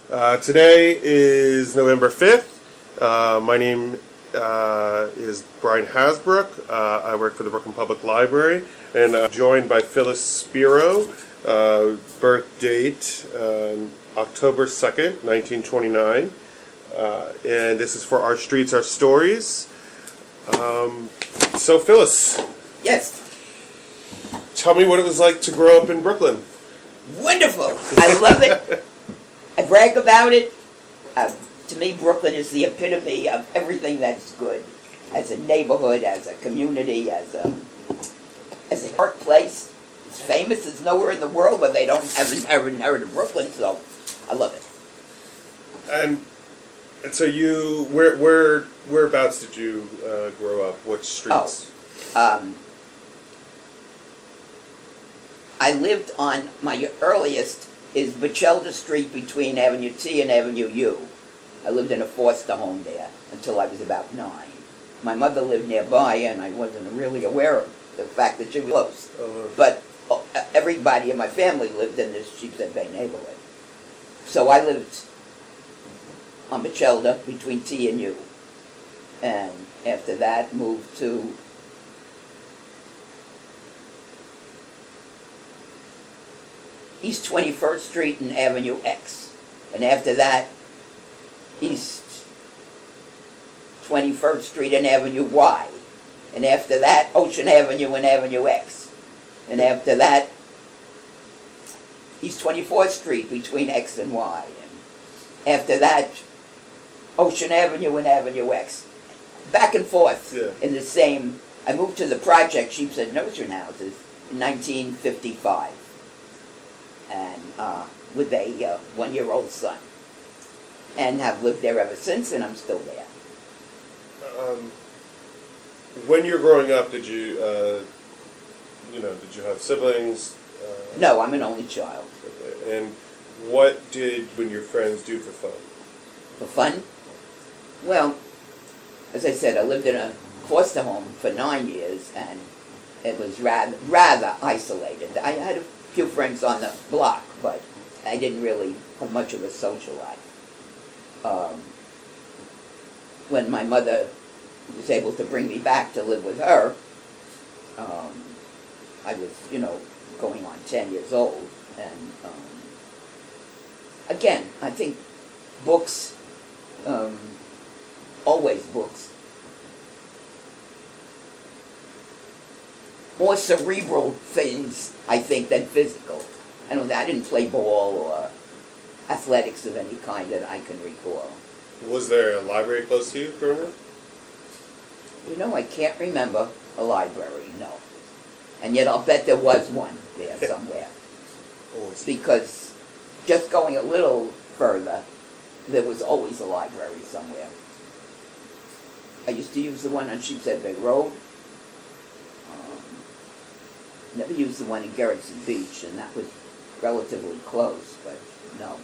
Today is November 5th. My name is Brian Hasbrouck. I work for the Brooklyn Public Library, and I'm joined by Phyllis Spiro. Birth date October 2nd, 1929. And this is for Our Streets, Our Stories. So Phyllis. Yes. Tell me what it was like to grow up in Brooklyn. Wonderful. I love it. I brag about it. To me, Brooklyn is the epitome of everything that's good. As a neighborhood, as a community, as a art place. It's famous as nowhere in the world, but they haven't heard of Brooklyn, so I love it. And so you, whereabouts did you grow up? What streets? I lived on, my earliest is Bachelder Street between Avenue T and Avenue U. I lived in a foster home there until I was about 9. My mother lived nearby, and I wasn't really aware of the fact that she was close. But everybody in my family lived in this Sheepshead Bay neighborhood. So I lived on Bachelder between T and U. And after that, moved to East 21st Street and Avenue X. And after that, East 21st Street and Avenue Y. And after that, Ocean Avenue and Avenue X. And after that, East 24th Street between X and Y. And after that, Ocean Avenue and Avenue X. Back and forth in the same. I moved to the project Sheepshead Notion Houses in 1955. And with a 1-year-old son. And have lived there ever since, and I'm still there. When you're growing up, did you, did you have siblings? No, I'm an only child. Okay. And what did your friends do for fun? For fun? Well, as I said, I lived in a foster home for 9 years, and it was rather isolated. I had a few friends on the block, but I didn't really have much of a social life. When my mother was able to bring me back to live with her, I was, going on 10 years old. And again, I think books, always books, more cerebral things, I think, than physical. I didn't play ball or athletics of any kind that I can recall. Was there a library close to you growing up? I can't remember a library, no. And yet I'll bet there was one there somewhere. Because just going a little further, there was always a library somewhere. I used to use the one on Sheepshead Bay Road. Never used the one in Gerritsen Beach, and that was relatively close, but no.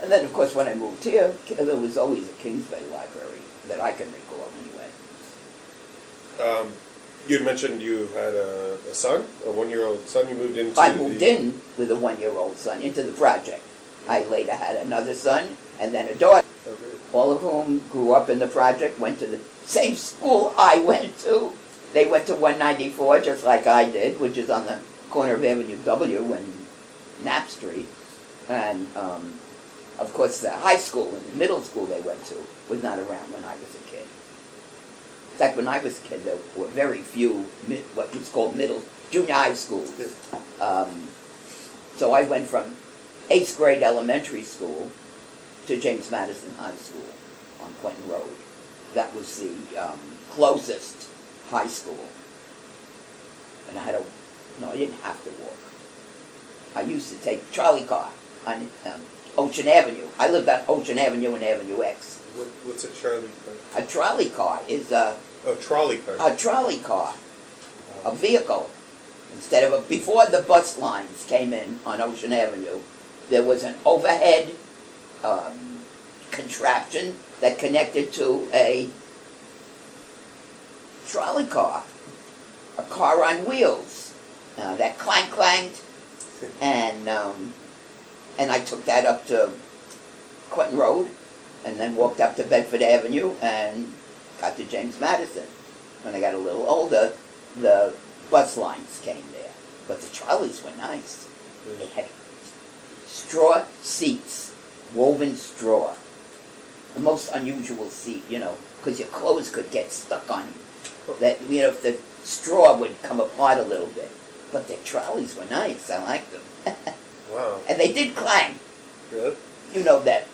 And then, of course, when I moved here, there was always a Kings Bay library that I can recall anyway. You had mentioned you had a son, a 1-year-old son. You moved into. I moved in with a 1-year-old son into the project. I later had another son and then a daughter, all of whom grew up in the project, went to the same school I went to. They went to 194 just like I did, which is on the corner of Avenue W and Knapp Street. And, of course, the high school and the middle school they went to was not around when I was a kid. In fact, when I was a kid, there were very few what was called junior high schools. So I went from 8th grade elementary school to James Madison High School on Clinton Road. That was the closest high school. And I didn't have to walk. I used to take the trolley car on Ocean Avenue. I lived on Ocean Avenue and Avenue X. What's a trolley car? A trolley car is a trolley car. A trolley car, a vehicle. Before the bus lines came in on Ocean Avenue, there was an overhead contraption that connected to a trolley car, a car on wheels that clank-clanged, and And I took that up to Clinton Road, and then walked up to Bedford Avenue, and got to James Madison. When I got a little older, the bus lines came there. But the trolleys were nice. They had straw seats, woven straw. The most unusual seat, you know, because your clothes could get stuck on you. That, you know, if the straw would come apart a little bit. But the trolleys were nice. I liked them. Wow. And they did clang. Good. You know that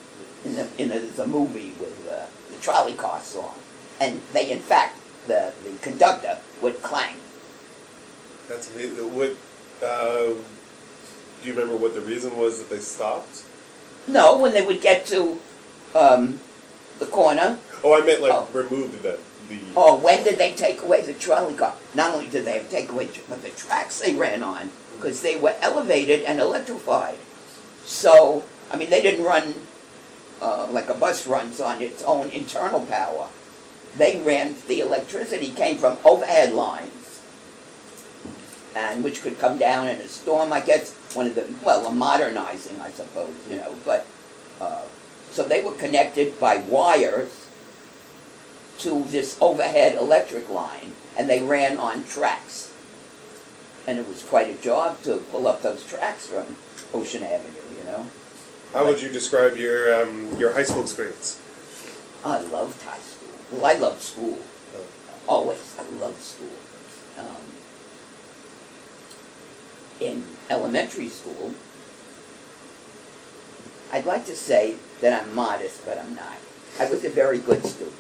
in the movie with the trolley car song. And they, in fact, the conductor would clang. That's amazing. What, do you remember what the reason was that they stopped? No, when they would get to the corner. Oh, I meant like remove the... Oh, when did they take away the trolley car? Not only did they take away but the tracks they ran on, because they were elevated and electrified. So, I mean, they didn't run like a bus runs on its own internal power. They ran, the electricity came from overhead lines, and which could come down in a storm, I guess, one of the, well, a modernizing, I suppose, you know, but, so they were connected by wires to this overhead electric line, and they ran on tracks. And it was quite a job to pull up those tracks from Ocean Avenue, you know. How would you describe your high school experience? I loved high school. Well, I loved school. Always. I loved school. In elementary school, I'd like to say that I'm modest, but I'm not. I was a very good student.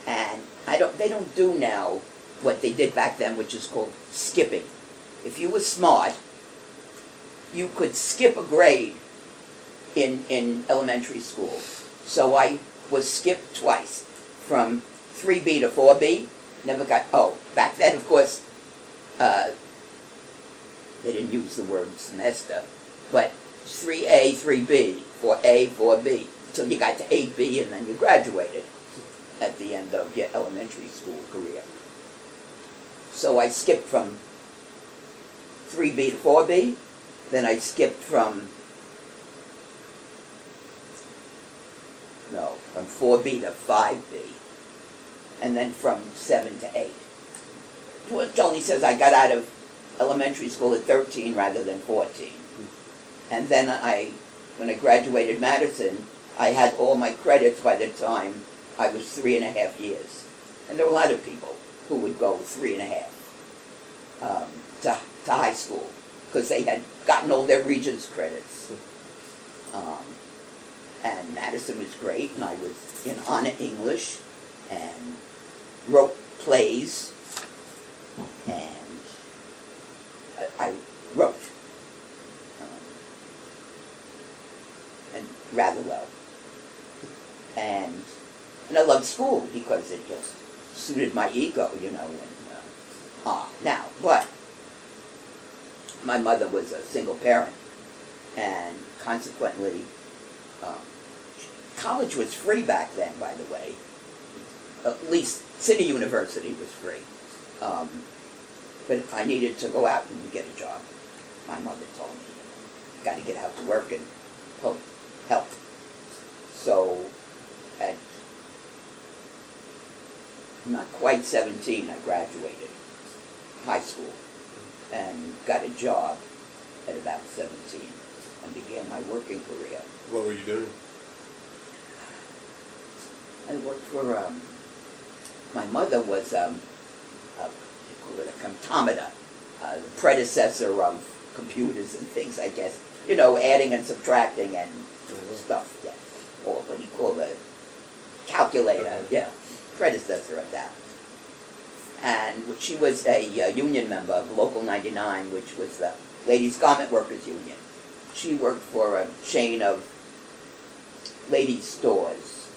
And they don't do now what they did back then, which is called skipping. If you were smart, you could skip a grade in elementary school. So I was skipped twice, from 3B to 4B. Never got, back then, of course, they didn't use the word semester, but 3A, 3B, 4A, 4B, until you got to 8B, and then you graduated at the end of your elementary school career. So I skipped from 3B to 4B, then I skipped from 4B to 5B, and then from 7 to 8. Well, Tony says I got out of elementary school at 13 rather than 14. And then when I graduated Madison, I had all my credits by the time I was 3.5 years. And there were a lot of people who would go 3.5 to high school, because they had gotten all their Regents credits. And Madison was great, and I was in honor English, and wrote plays, and I wrote, and rather well. And I loved school because it just suited my ego, you know. Now, but my mother was a single parent, and consequently, college was free back then, by the way. At least City University was free. But if I needed to go out and get a job, my mother told me, you got to get out to work and help. So at not quite 17, I graduated high school and got a job at about 17 and began my working career. What were you doing? I worked for, my mother was a comptometer, the predecessor of computers and things, I guess. You know, adding and subtracting and stuff, yeah. Or what do you call it? Calculator, yeah. Predecessor of that. And she was a union member of Local 99, which was the Ladies Garment Workers Union. She worked for a chain of ladies' stores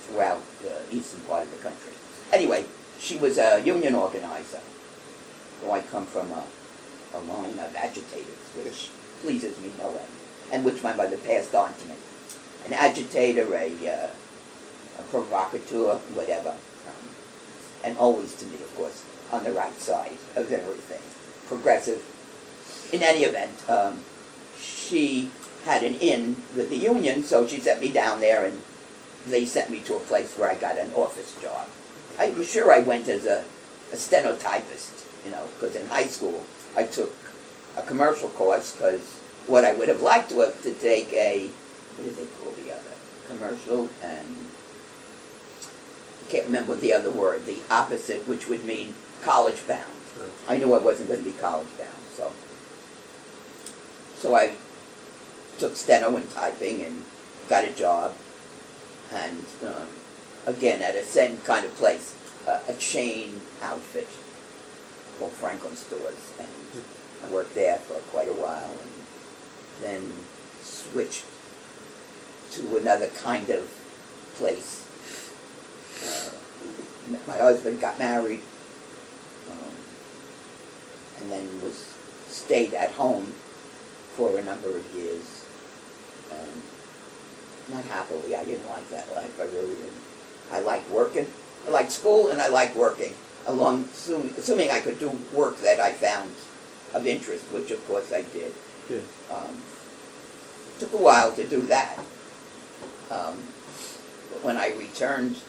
throughout the eastern part of the country. Anyway, she was a union organizer. So I come from a line of agitators, which pleases me no end, and which my mother passed on to me. An agitator, a provocateur, whatever. And always to me, of course, on the right side of everything. Progressive. In any event, she had an in with the union, so she sent me down there, and they sent me to a place where I got an office job. I'm sure I went as a stenotypist, you know, because in high school I took a commercial course, because what I would have liked was to take a, what did they call the other? Commercial and, I can't remember the other word, the opposite, which would mean college bound. I knew I wasn't going to be college bound, so I took steno and typing and got a job, and again at a same kind of place, a chain outfit called Franklin Stores, and I worked there for quite a while, and then switched to another kind of place. My husband got married, and then stayed at home for a number of years. Not happily. I didn't like that life. I really didn't. I liked working. I liked school, and I liked working. Assuming I could do work that I found of interest, which of course I did. Yeah. Took a while to do that. But when I returned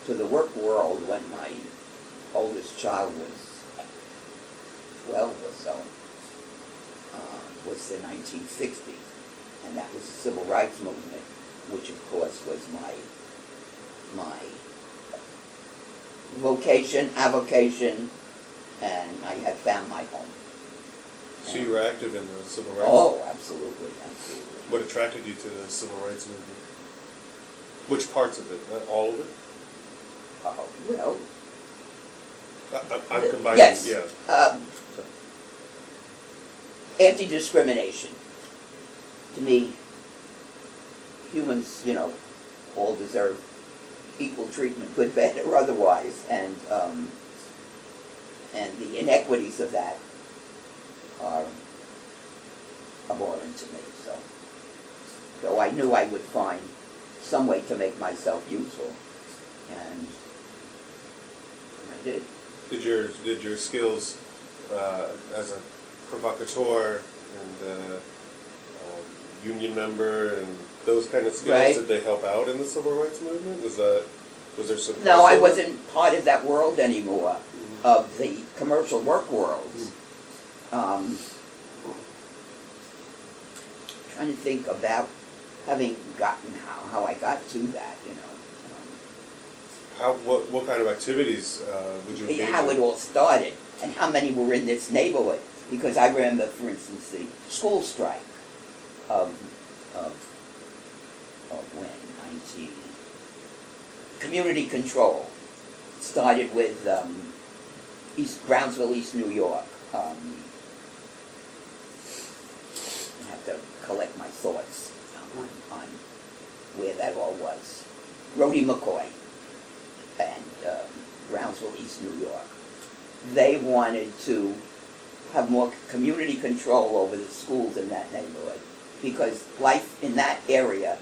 to the work world, when my oldest child was 12 or so, was the 1960s, and that was the Civil Rights Movement, which of course was my vocation, avocation, and I had found my home. So you were active in the civil rights? Oh, absolutely, absolutely. What attracted you to the civil rights movement? Which parts of it? Not all of it? Well, I'm combining, yes. Yeah. Anti-discrimination. To me, humans, you know, all deserve equal treatment, good, bad, or otherwise, and the inequities of that are abhorrent to me. So I knew I would find some way to make myself useful, and I did. Did your skills as a provocateur and union member and those kind of skills, right, did they help out in the civil rights movement? Was there some? No, I wasn't part of that world anymore, of the commercial work world. Trying to think about having gotten how I got to that, you know. What kind of activities would you engage in? How it all started, and how many were in this neighborhood. Because I remember, for instance, the school strike of when, community control started with Brownsville, East New York. I have to collect my thoughts on where that all was. Rhodey McCoy and Brownsville, East New York. They wanted to have more community control over the schools in that neighborhood, because life in that area,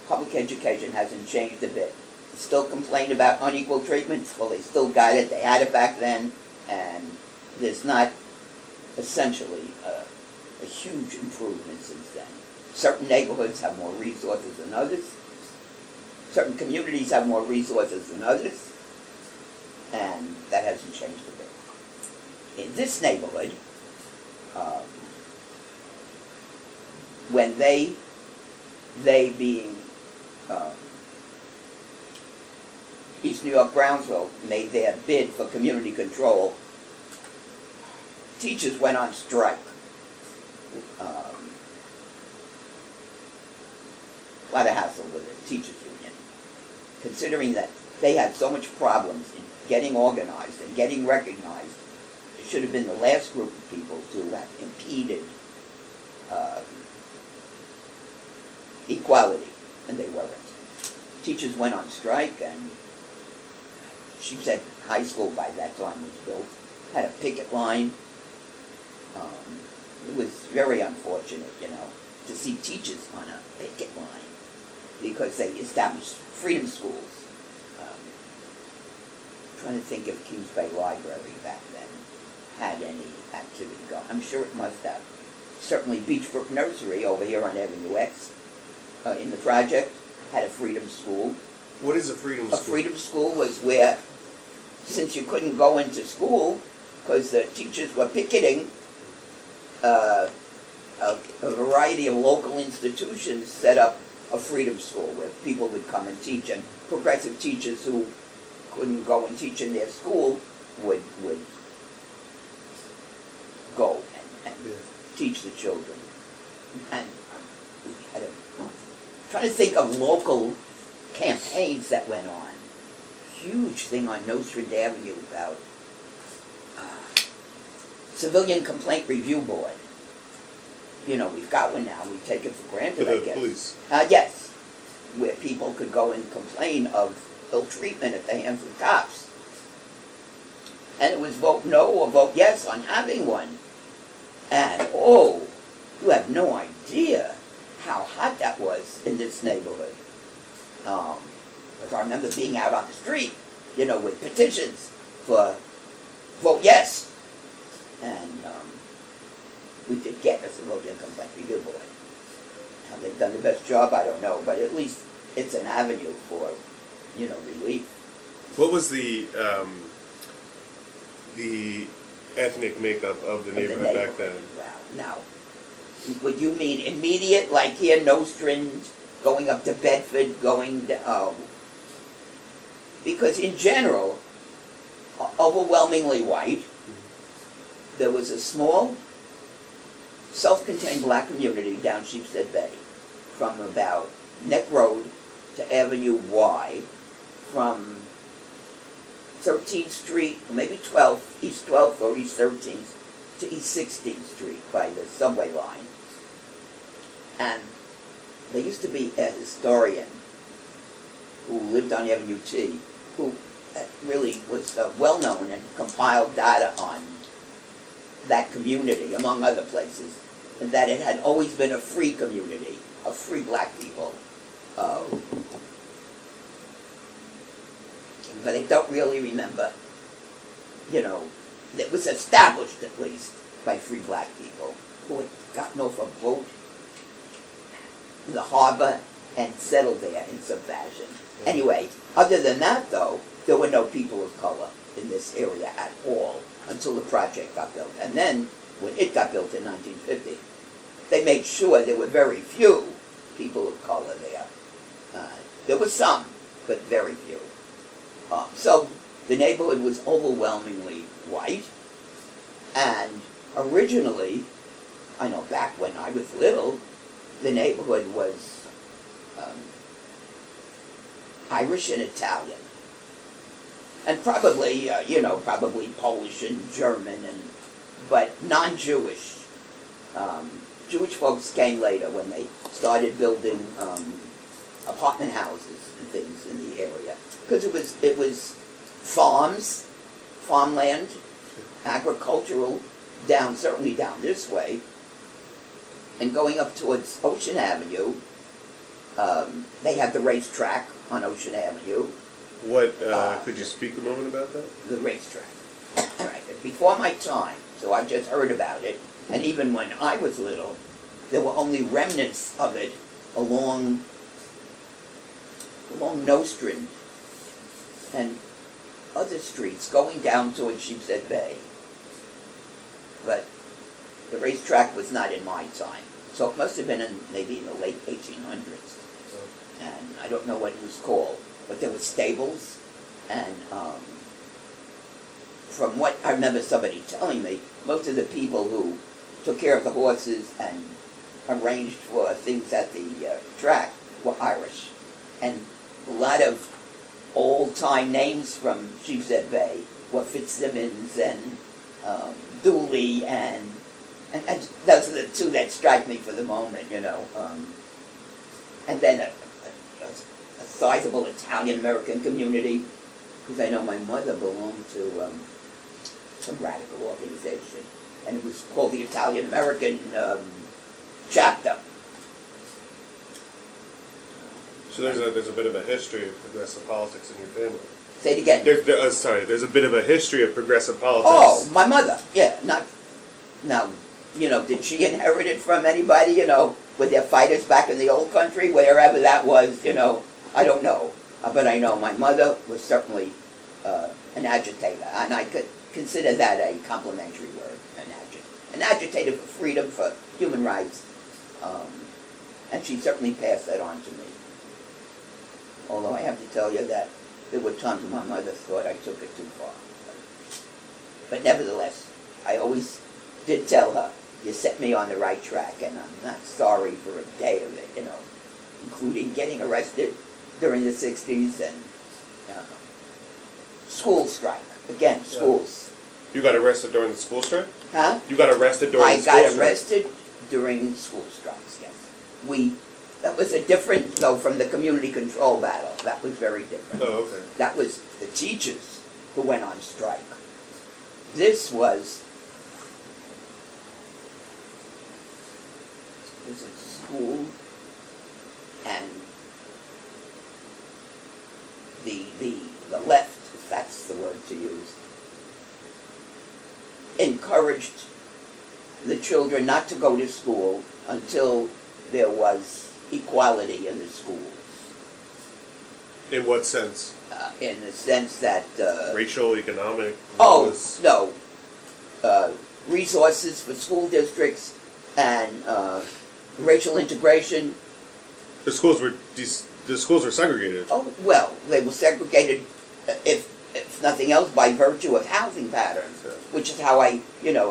public education hasn't changed a bit. They still complain about unequal treatment. Well, they still got it. They had it back then, and there's not essentially a huge improvement since then. Certain neighborhoods have more resources than others. Certain communities have more resources than others, and that hasn't changed a bit. In this neighborhood, when they being East New York, Brownsville, made their bid for community control, teachers went on strike. A lot of hassle with the teachers union, considering that they had so much problems in getting organized and getting recognized. It should have been the last group of people to have impeded equality, and they weren't. Teachers went on strike, and she said high school by that time was built, had a picket line. It was very unfortunate, you know, to see teachers on a picket line, because they established freedom schools. Trying to think if Kings Bay Library back then had any activity going. I'm sure it must have. certainly Beechbrook Nursery over here on Avenue X in the project had a freedom school. What is a freedom school? A freedom school was where, since you couldn't go into school because the teachers were picketing, a variety of local institutions set up a freedom school where people would come and teach, and progressive teachers who couldn't go and teach in their school would go and teach the children. And we had trying to think of local campaigns that went on. Huge thing on Nostrand Avenue about Civilian Complaint Review Board. You know, we've got one now. We take it for granted, For I the guess. police. Yes, where people could go and complain of ill treatment at the hands of cops. And it was vote no or vote yes on having one. And, oh, you have no idea how hot that was in this neighborhood. Because I remember being out on the street, you know, with petitions for vote yes. And we did get a Civilian Complaint Review Board. How they've done the best job, I don't know, but at least it's an avenue for, you know, relief. What was the ethnic makeup of the neighborhood back then? Well, now, would you mean immediate, like here, Nostrand, going up to Bedford, going to, because in general, overwhelmingly white. There was a small, self-contained black community down Sheepshead Bay, from about Neck Road to Avenue Y, from 13th Street, maybe 12th, East 12th or East 13th, to East 16th Street by the subway line. And there used to be a historian who lived on Avenue T, who really was well-known and compiled data on that community, among other places, and that it had always been a free community of free black people. But I don't really remember, you know, it was established at least by free black people who had gotten off a boat in the harbor and settled there in some fashion. Anyway, other than that though, there were no people of color in this area at all until the project got built. And then, when it got built in 1950, they made sure there were very few people of color there. There were some, but very few. So the neighborhood was overwhelmingly white, and originally, I know back when I was little, the neighborhood was Irish and Italian. And probably, you know, probably Polish and German, but non-Jewish. Jewish folks came later when they started building apartment houses and things in the area. Because it was farms, farmland, agricultural, certainly down this way. And going up towards Ocean Avenue, they had the racetrack on Ocean Avenue. What, could you speak a moment about that? The racetrack. All right, before my time, so I've just heard about it, and even when I was little, there were only remnants of it along Nostrand and other streets going down towards Sheepshead Bay. But the racetrack was not in my time, so it must have been maybe in the late 1800s. And I don't know what it was called, but there were stables, and from what I remember somebody telling me, most of the people who took care of the horses and arranged for things at the track were Irish. And a lot of old-time names from Sheepshead Bay were Fitzsimmons and Dooley, and those are the two that strike me for the moment, you know. And then a sizable Italian-American community, because I know my mother belonged to some radical organization, and it was called the Italian-American chapter. So there's a bit of a history of progressive politics in your family. Say it again. There's a bit of a history of progressive politics. Oh, my mother, yeah. Now, did she inherit it from anybody, with their fighters back in the old country, wherever that was, I don't know. But I know my mother was certainly an agitator, and I could consider that a complimentary word, an agitator for freedom, for human rights, and she certainly passed that on to me. Although I have to tell you that there were times when my mother thought I took it too far. But nevertheless, I always did tell her, you set me on the right track, and I'm not sorry for a day of it, including getting arrested during the 60s and school strike. Again, schools. You got arrested during the school strike? Huh? You got arrested during the school strike? I got arrested during school strikes, yes. That was a different, though, from the community control battle. That was very different. Oh, okay. That was the teachers who went on strike. This was a school, and the left, if that's the word to use, encouraged the children not to go to school until there was equality in the schools. In what sense? In the sense that... racial, economic? No. Resources for school districts and racial integration. The schools were segregated. Oh, well, they were segregated, if nothing else, by virtue of housing patterns, which is how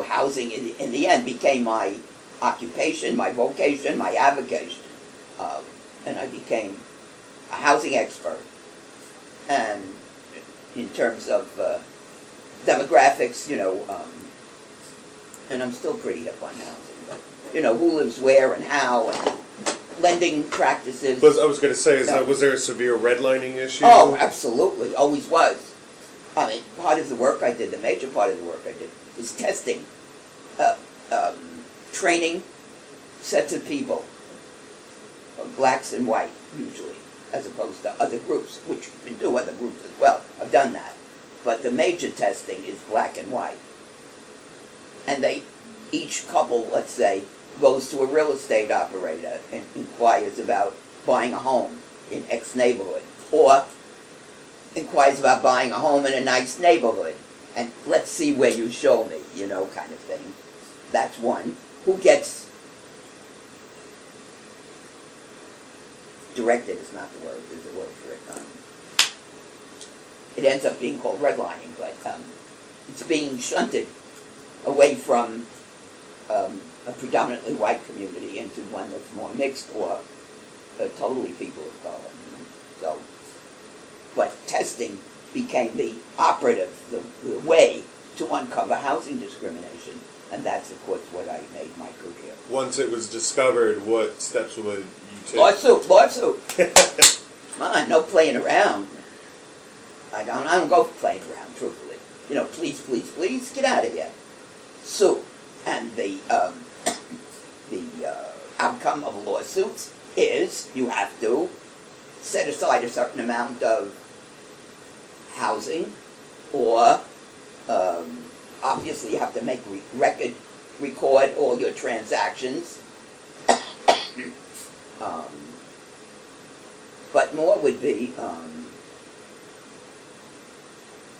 housing in the end became my occupation, my vocation, my avocation. And I became a housing expert. And in terms of demographics, and I'm still pretty hip on housing, but, who lives where and how, and lending practices. I was going to say, was there a severe redlining issue? Oh, absolutely, always was. I mean, part of the work I did, the major part of the work I did, was testing, training sets of people, blacks and white, usually, as opposed to other groups, which you can do other groups as well. I've done that. But the major testing is black and white. And each couple, let's say, goes to a real estate operator and inquires about buying a home in X neighborhood, or inquires about buying a home in a nice neighborhood, and let's see where you show me, kind of thing. That's one. Who gets directed is not the word, there's a word for it. It ends up being called redlining, but it's being shunted away from a predominantly white community into one that's more mixed, or totally people of color. So, but testing became the operative, the way to uncover housing discrimination, and that's of course what I made my career. Once it was discovered, what steps would you take? Lawsuit. Come on, no playing around. I don't go for playing around, truthfully. Please, get out of here. Sue. And the outcome of lawsuits is you have to set aside a certain amount of housing, or obviously you have to make record all your transactions. But more would be,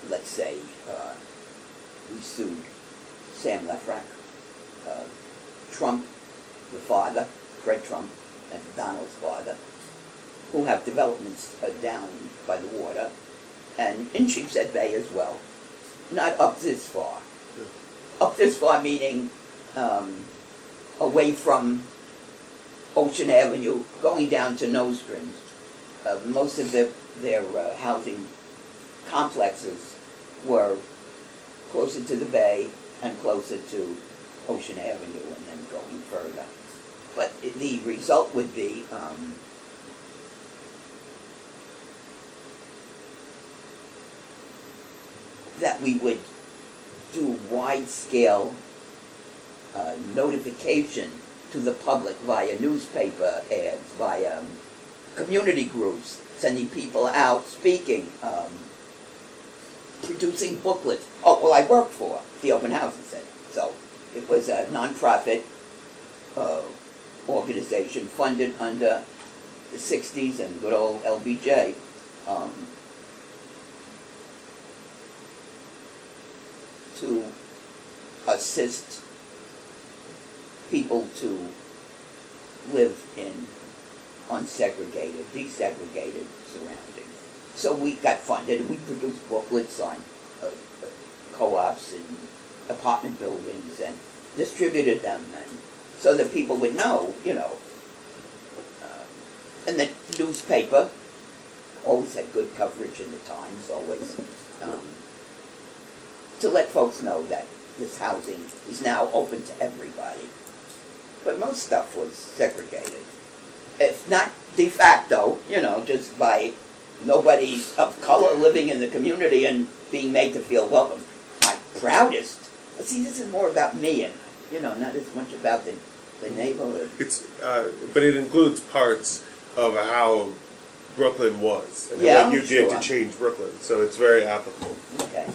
let's say, we sued Sam Lefrak, Trump, the father, Fred Trump, and Donald's father, who have developments down by the water, and in Sheepshead Bay as well. Not up this far. Up this far meaning away from Ocean Avenue, going down to Nostrand. Most of their housing complexes were closer to the bay and closer to Ocean Avenue, and then going further. But the result would be that we would do wide-scale notification to the public via newspaper ads, via community groups, sending people out, speaking, producing booklets. Oh, well, I work for the Open Housing Center, so It was a nonprofit organization funded under the 60s and good old LBJ. To assist people to live in unsegregated, desegregated surroundings. So we got funded, and we produced booklets on co-ops and apartment buildings and distributed them, and so that people would know, you know. And the newspaper always had good coverage in the Times, always, to let folks know that this housing is now open to everybody. But most stuff was segregated. If not de facto, you know, just by nobody of color living in the community and being made to feel welcome. My proudest, but see, this is more about me and, you know, not as much about the neighborhood. It's, but it includes parts of how Brooklyn was and Yeah, what you did sure. to change Brooklyn. So it's very applicable. Okay.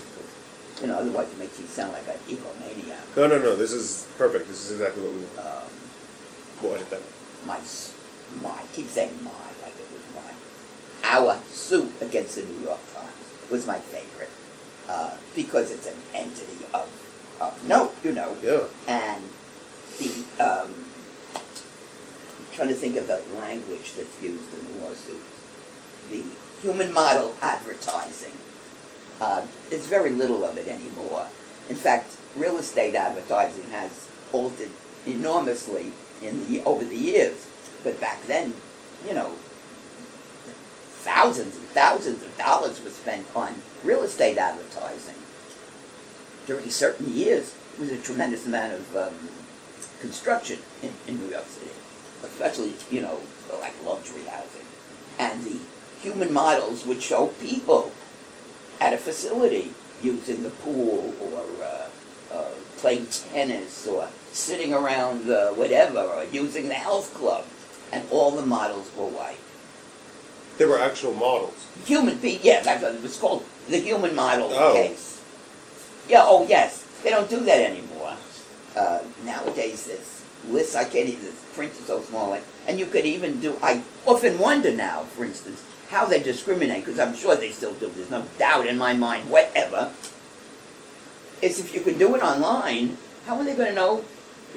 You know, otherwise it makes you sound like an egomaniac. No, no, no. This is perfect. This is exactly what we wanted. That. I keep saying my, like it was mine. Our suit against the New York Times was my favorite, because it's an entity of note, you know. Yeah. And the, I'm trying to think of the language that's used in the lawsuit. The human model advertising. There's very little of it anymore. In fact, real estate advertising has altered enormously over the years. But back then, you know, thousands and thousands of dollars was spent on real estate advertising. During certain years, there was a tremendous amount of construction in New York City, especially, you know, like luxury housing. And the human models would show people at a facility using the pool or playing tennis or sitting around whatever, or using the health club. And all the models were white. There were actual models. Human being, yeah, that's what it was called, the human model case. Yeah, oh yes, they don't do that anymore. Nowadays, this list, I can't even, the print is so small, and you could even do, I often wonder now, for instance, how they discriminate, because I'm sure they still do, there's no doubt in my mind, whatever, is if you can do it online, how are they going to know,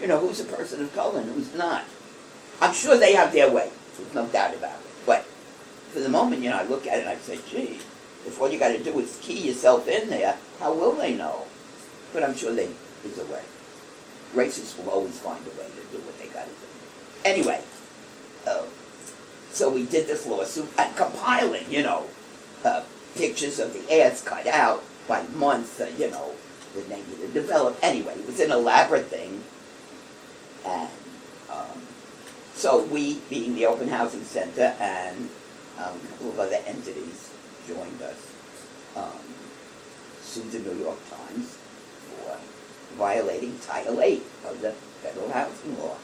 you know, who's a person of color and who's not? I'm sure they have their way, there's no doubt about it, but for the moment, you know, I look at it and I say, gee, if all you got to do is key yourself in there, how will they know? But I'm sure there's a way. Racists will always find a way to do what they got to do. Anyway, so we did this lawsuit and compiling, you know, pictures of the ads cut out by month, you know, the negative developed. Anyway, it was an elaborate thing. And so we, being the Open Housing Center and a couple of other entities joined us, sued the New York Times for violating Title VIII of the Federal Housing Law.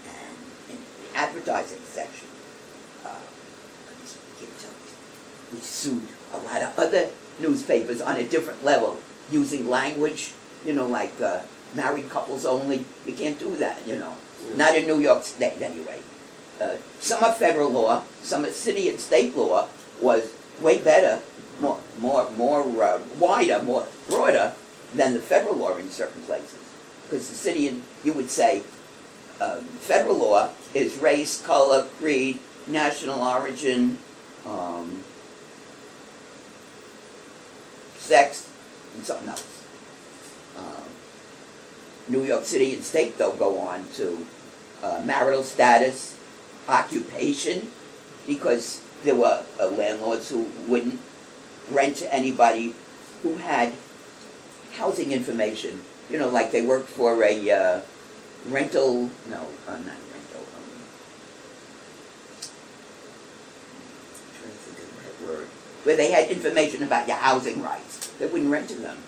And in the advertising section, we sued a lot of other newspapers on a different level, using language, you know, like married couples only. You can't do that, you know. Not in New York State, anyway. Some of federal law, some of city and state law was way better, more wider, more broader than the federal law in certain places. Because the city, and you would say, federal law is race, color, creed, national origin, sex, and something else. New York City and state, though, go on to marital status, occupation, because there were landlords who wouldn't rent to anybody who had housing information. You know, like they worked for a rental, no, not rental, I'm trying to think of the right word, where they had information about your housing rights. They wouldn't rent to them.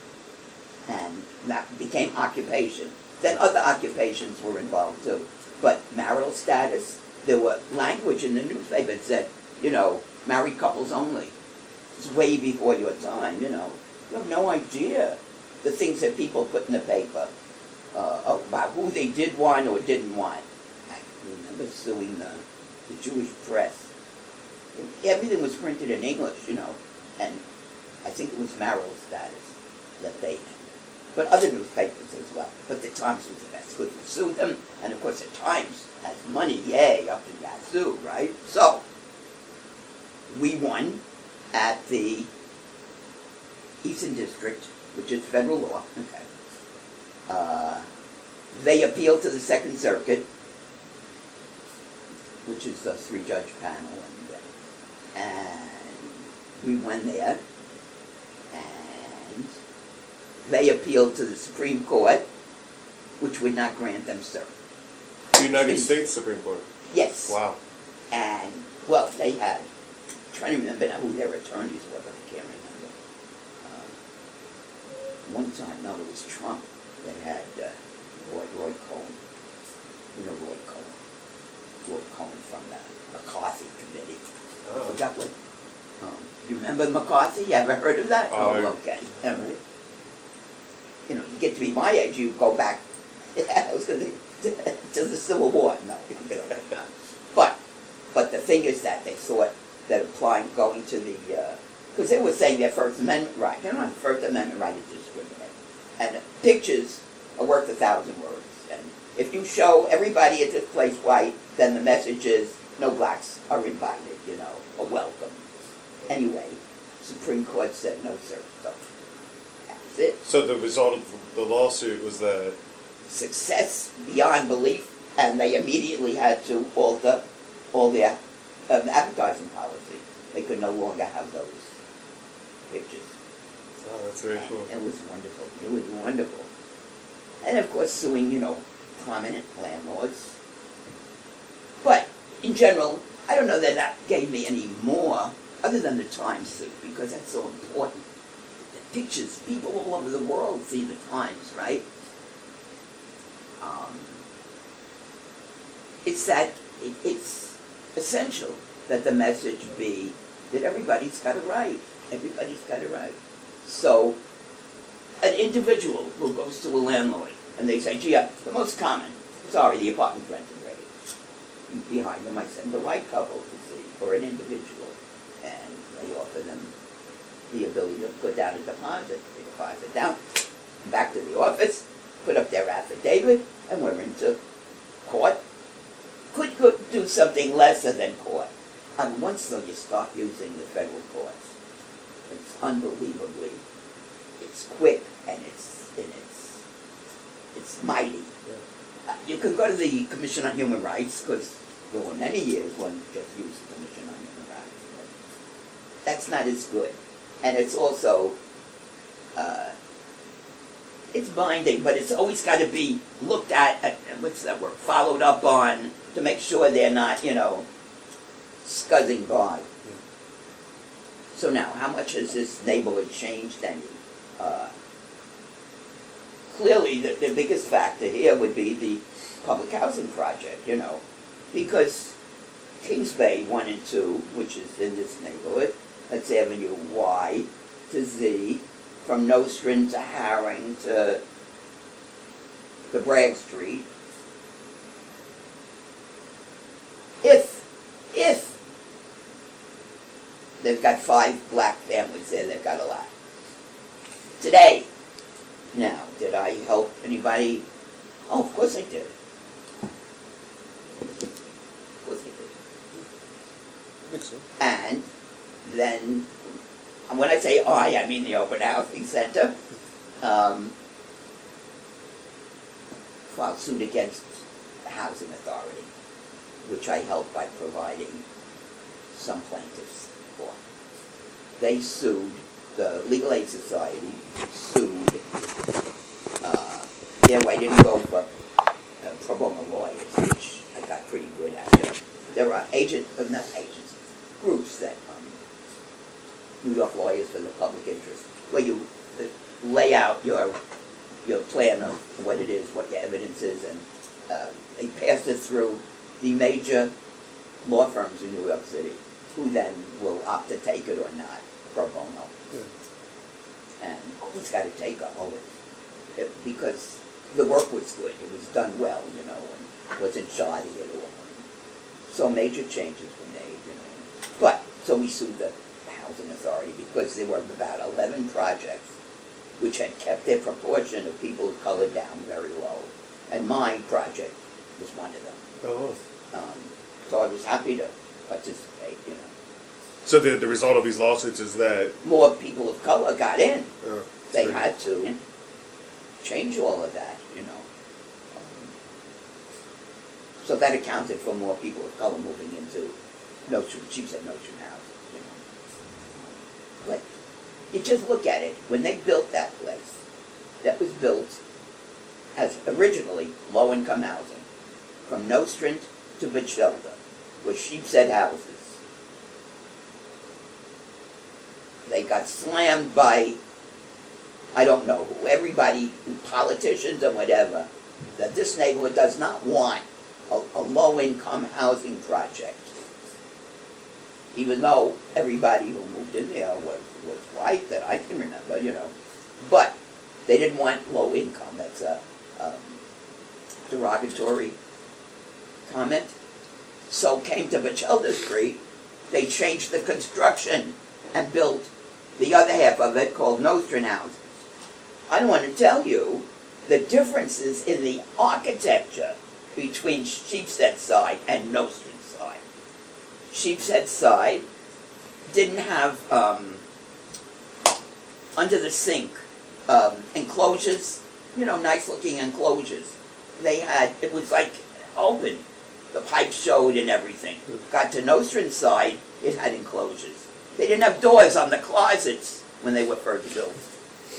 And that became occupation. Then other occupations were involved too. But marital status, there were language in the newspaper that said, you know, married couples only. It's way before your time, you know. You have no idea the things that people put in the paper. about who they did want or didn't want. I remember suing the Jewish press. Everything was printed in English, you know, and I think it was marital status that they had. But other newspapers as well. But the Times was the best because we sued them, and of course the Times has money, yay, up in Yazoo, right? So, we won at the Eastern District, which is federal law. Okay. They appealed to the Second Circuit, which is a 3-judge panel, and we won there. And they appealed to the Supreme Court, which would not grant them cert. The United States Supreme Court? Yes. Wow. And, well, they had, I'm trying to remember now who their attorneys were, but I can't remember. One time, no, it was Trump that had Roy Cohn. You know Roy Cohn. Roy Cohn from the McCarthy Committee. Oh. I forgot what. You remember McCarthy? You ever heard of that? Oh, okay. All right. You know, you get to be my age, you go back. I was going to the Civil War. No, but the thing is that they thought that applying, going to the, because they were saying their First Amendment right. They don't have the First Amendment right to discriminate. And pictures are worth 1,000 words. And if you show everybody at this place white, then the message is no blacks are invited, you know, or welcome. Anyway, Supreme Court said no, sir. So that's it. So the result of the lawsuit was that Success beyond belief, and they immediately had to alter all their advertising policy. They could no longer have those pictures. oh, that's very cool. It was wonderful. It was wonderful. And of course, suing, you know, prominent landlords. But in general, I don't know that that gave me any more, other than the Times suit, because that's so important. The pictures, people all over the world see the Times, right? It's that it's essential that the message be that everybody's got a right. Everybody's got a right. So, an individual who goes to a landlord and they say, gee, the most common, sorry, the apartment's rented ready. Behind them I send the white couple to see, or an individual, and they offer them the ability to put down a deposit. They deposit down, back to the office, put up their affidavit, and we're into court. Could do something lesser than court. And once though you start using the federal courts, it's unbelievably, it's quick and it's mighty. Yeah. You can go to the Commission on Human Rights, because there were many years one just used the Commission on Human Rights. But that's not as good. And it's also, it's binding, but it's always got to be looked at, what's that word, followed up on, to make sure they're not, you know, scuzzing by. Yeah. So now, how much has this neighborhood changed any? Clearly, the biggest factor here would be the public housing project, you know, because Kings Bay 1 and 2, which is in this neighborhood, that's Avenue Y to Z, from Nostrand to Herring to Bragg Street. If they've got 5 black families there, they've got a lot. Today, now, did I help anybody? Oh, of course I did. Of course I did. I think so. And then, when I say I mean the Open Housing Center, filed suit against the Housing Authority, which I helped by providing some plaintiffs for. They sued, the Legal Aid Society sued, I didn't go for pro bono lawyers, which I got pretty good at. There are groups that, New York Lawyers for the Public Interest, where you lay out your plan of what it is, what your evidence is, and they pass it through the major law firms in New York City, who then will opt to take it or not, pro bono. Yeah. And always got to take a hold of it, because the work was good. It was done well, you know, and wasn't shoddy at all. So major changes were made, you know. But, so we sued the Housing Authority because there were about 11 projects which had kept their proportion of people of color down very low. And my project was one of them. Oh. So I was happy to participate, you know. So the result of these lawsuits is that More people of color got in. They great. had to change all of that, you know. So that accounted for more people of color moving into cheap said notion houses, you know. But you just look at it. When they built that place, that was built as originally low-income housing, from Nostrand to Bachelda, were sheepshead houses. They got slammed by, I don't know who, everybody, politicians and whatever, that this neighborhood does not want a low-income housing project. Even though everybody who moved in there was white, that I can remember, you know. But they didn't want low income. That's a derogatory comment. So came to Bachelda Street, they changed the construction and built the other half of it called Nostrand houses. I don't want to tell you the differences in the architecture between Sheepshead side and Nostrand side. Sheepshead side didn't have under the sink enclosures, you know, nice looking enclosures. They had, it was like open. The pipes showed and everything. Got to Nostrand side, it had enclosures. They didn't have doors on the closets when they were first built.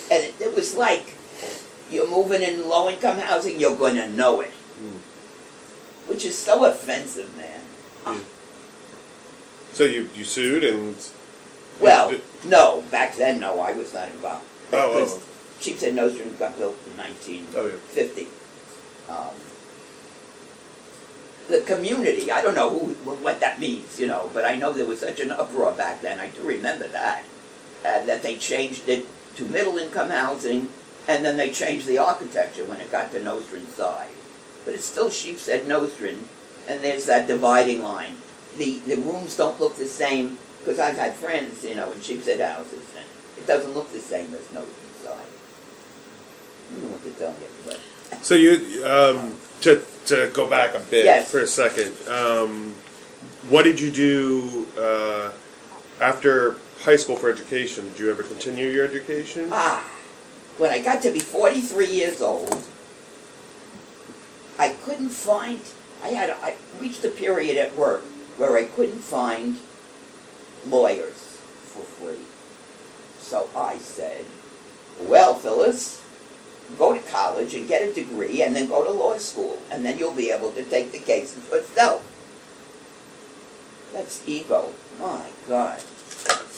And it was like, you're moving in low-income housing, you're going to know it. Which is so offensive, man. So you sued and... Well, no, back then, no, I was not involved. Oh. Sheepshead Nostrand got built in 1950. The community, I don't know what that means, you know, but I know there was such an uproar back then, I do remember that, that they changed it to middle-income housing, and then they changed the architecture when it got to Nostrand side. But it's still Sheepshead Nostrand, and there's that dividing line. The rooms don't look the same, because I've had friends, you know, in Sheepshead houses, and it doesn't look the same as Nostrand side. I don't know what to tell you, but... So you, to go back a bit for a second, what did you do after high school for education? Did you ever continue your education? When I got to be 43 years old, I couldn't find, I reached a period at work where I couldn't find lawyers for free. So I said, well, Phyllis, go to college and get a degree and then go to law school, and then you'll be able to take the cases yourself. That's ego. My God.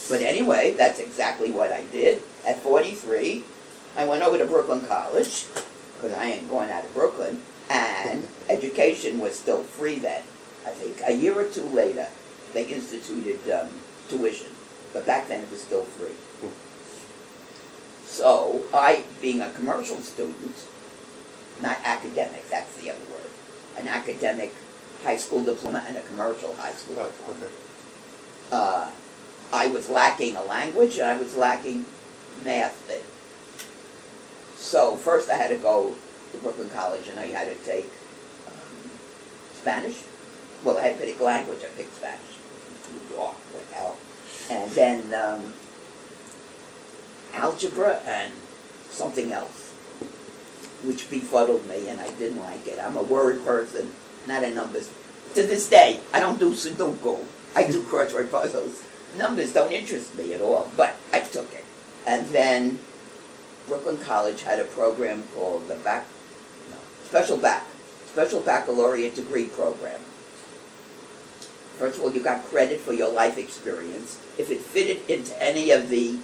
But anyway, that's exactly what I did. At 43, I went over to Brooklyn College, because I ain't going out of Brooklyn, and education was still free then. I think a year or two later, they instituted tuition, but back then it was still free. So I, being a commercial student, not academic, that's the other word, an academic high school diploma and a commercial high school diploma. Okay. I was lacking a language and I was lacking math then. So first I had to go to Brooklyn College and I had to take Spanish. Well, I had to pick language, I picked Spanish. New York, what the hell. And then algebra and something else, which befuddled me and I didn't like it. I'm a word person, not a numbers. To this day, I don't do Sudoku. I do crossword puzzles. Numbers don't interest me at all, but I took it. And then Brooklyn College had a program called the Special Baccalaureate Degree Program. First of all, you got credit for your life experience. If it fitted into any of the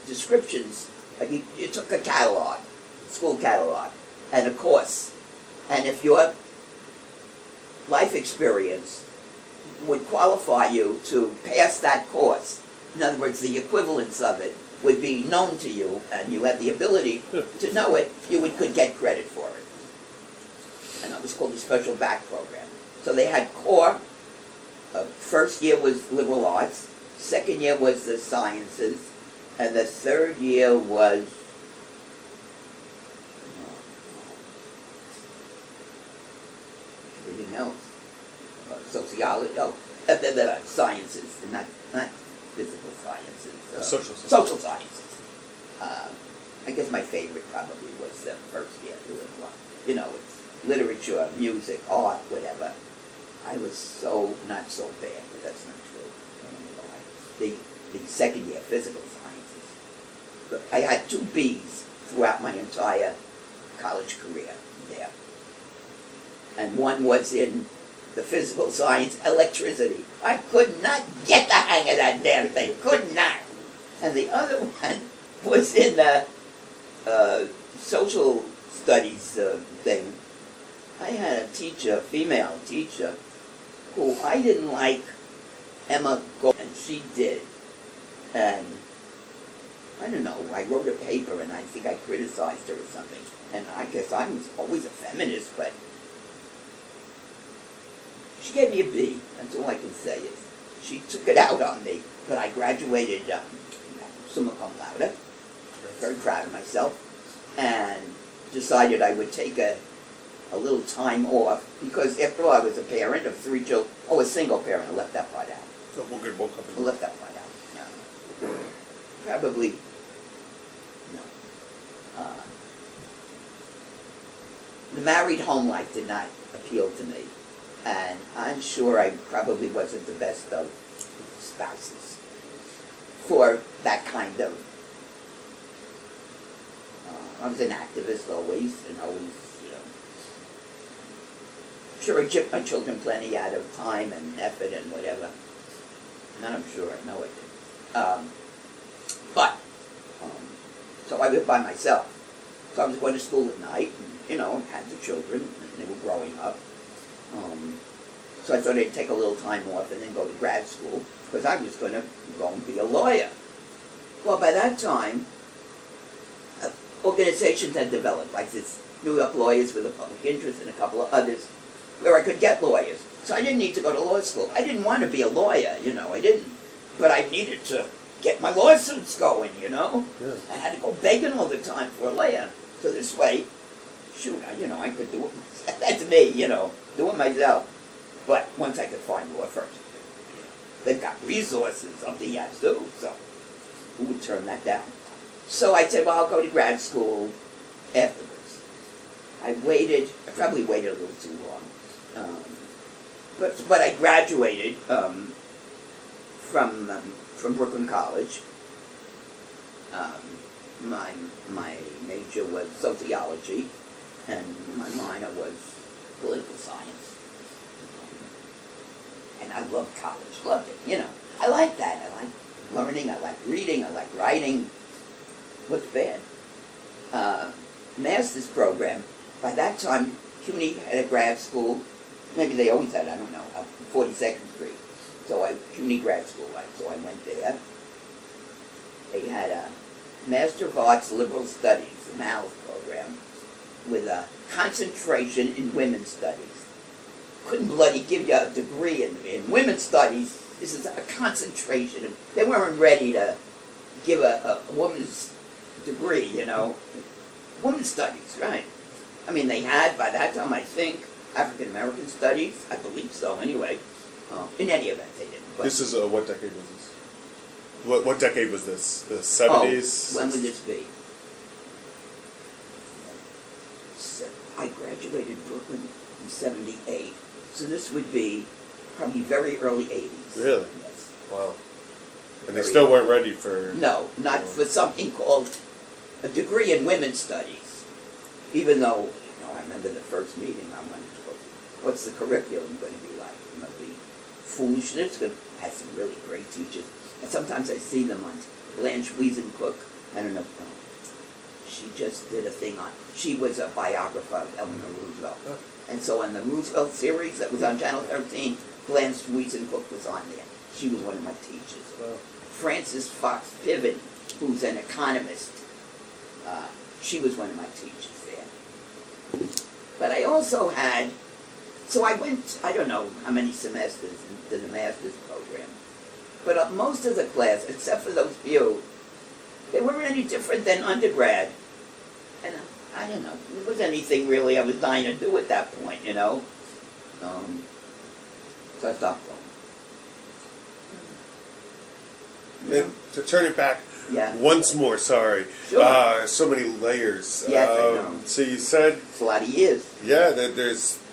descriptions, you took a catalog, school catalog, and a course. And if your life experience would qualify you to pass that course, in other words, the equivalence of it, would be known to you and you had the ability to know it, you could get credit for it. And that was called the special back program. So they had core. First year was liberal arts, second year was the sciences, and the third year was everything else. Sociology, the sciences, not physical sciences. Social sciences. I guess my favorite probably was the first year. You know, it's literature, music, art, whatever. I was not so bad, but that's not true. The second year, physical sciences. I had 2 B's throughout my entire college career there. And one was in the physical science, electricity. I could not get the hang of that damn thing, could not. And the other one was in the social studies thing. I had a teacher, female teacher, who I didn't like, Emma Gold, and she did. And I don't know, I wrote a paper and I think I criticized her or something. And I guess I was always a feminist, but she gave me a B. That's all I can say is she took it out on me. But I graduated summa cum laude, very proud of myself, and decided I would take a little time off, because after all I was a parent of 3 children. Oh, a single parent. I left that part out. Oh, we'll get both I left that part out. No. Probably, no. The married home life did not appeal to me, and I'm sure I probably wasn't the best of spouses for that kind of. I was an activist always, and always. Sure, I chipped my children plenty out of time and effort and whatever. And I'm sure I know it did. So I lived by myself. So I was going to school at night, and, had the children, and they were growing up. So I thought I'd take a little time off and then go to grad school, because I was going to go and be a lawyer. Well, by that time, organizations had developed, like this New York Lawyers with a Public Interest and a couple of others, where I could get lawyers. So I didn't need to go to law school. I didn't want to be a lawyer, I didn't. But I needed to get my lawsuits going, Yeah. I had to go begging all the time for a lawyer. So this way, shoot, I could do it myself. That's me, do it myself. But once I could find law first. They've got resources up the yazoo, so who would turn that down? So I said, well, I'll go to grad school afterwards. I probably waited a little too long. But I graduated from Brooklyn College. My major was sociology, and my minor was political science. And I loved college, loved it. I like that. I like learning. I like reading. I like writing. What's bad? Master's program. By that time, CUNY had a grad school. Maybe they always had, I don't know, 42nd Street. So CUNY grad school, so I went there. They had a Master of Arts Liberal Studies, a MALS program, with a concentration in women's studies. Couldn't bloody give you a degree in women's studies. This is a concentration. They weren't ready to give a woman's degree, Women's studies, right. I mean, they had, by that time, I think, African American studies. I believe so, anyway. In any event, they didn't. But this is, what decade was this? What decade was this? The 70s? When would this be? I graduated Brooklyn in 78. So this would be probably very early 80s. Really? Yes. Wow. And they still weren't ready for... No, not for something called a degree in women's studies. Even though, I remember the first meeting, I went to, what's the curriculum going to be like? It must be foolishness. It has some really great teachers. And sometimes I see them on Blanche Wiesencook. I don't know. She just did a thing on, she was a biographer of Eleanor Roosevelt. And so on the Roosevelt series that was on Channel 13, Blanche Wiesencook was on there. She was one of my teachers. Frances Fox Piven who's an economist. She was one of my teachers there. But I also had, so I went, I don't know how many semesters into the master's program, but most of the class, except for those few, they weren't any different than undergrad. And I don't know, it was anything really I was dying to do at that point, you know. So I stopped going. And to turn it back Yeah. once more, sorry. Sure. So many layers. Yes, I know. So you said, It's a lot of years. yeah, that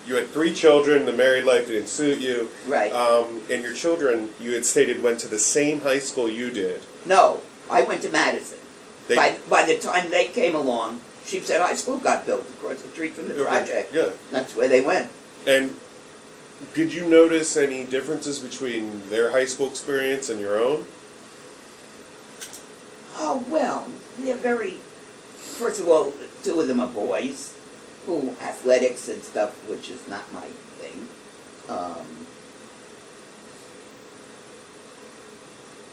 you had 3 children, the married life didn't suit you. Right. And your children, you had stated, went to the same high school you did. No, I went to Madison. They- By the time they came along, Sheepshead High School got built across the street from the project. Yeah. That's where they went. And did you notice any differences between their high school experience and your own? Oh, well, they're very, first of all, 2 of them are boys, who athletics and stuff, which is not my thing.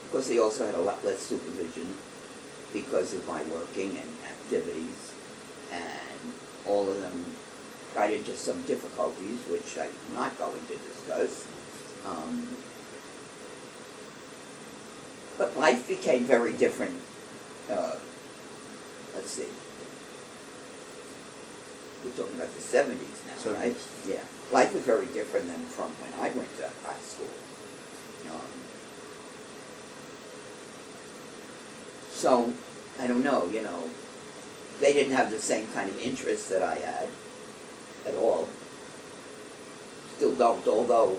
Of course, they also had a lot less supervision because of my working and activities, and all of them got into some difficulties, which I'm not going to discuss. But life became very different. Let's see. We're talking about the 70s now, right? 70s. Yeah. Life was very different than from when I went to high school. So, I don't know, you know, they didn't have the same kind of interests that I had at all. Still don't, although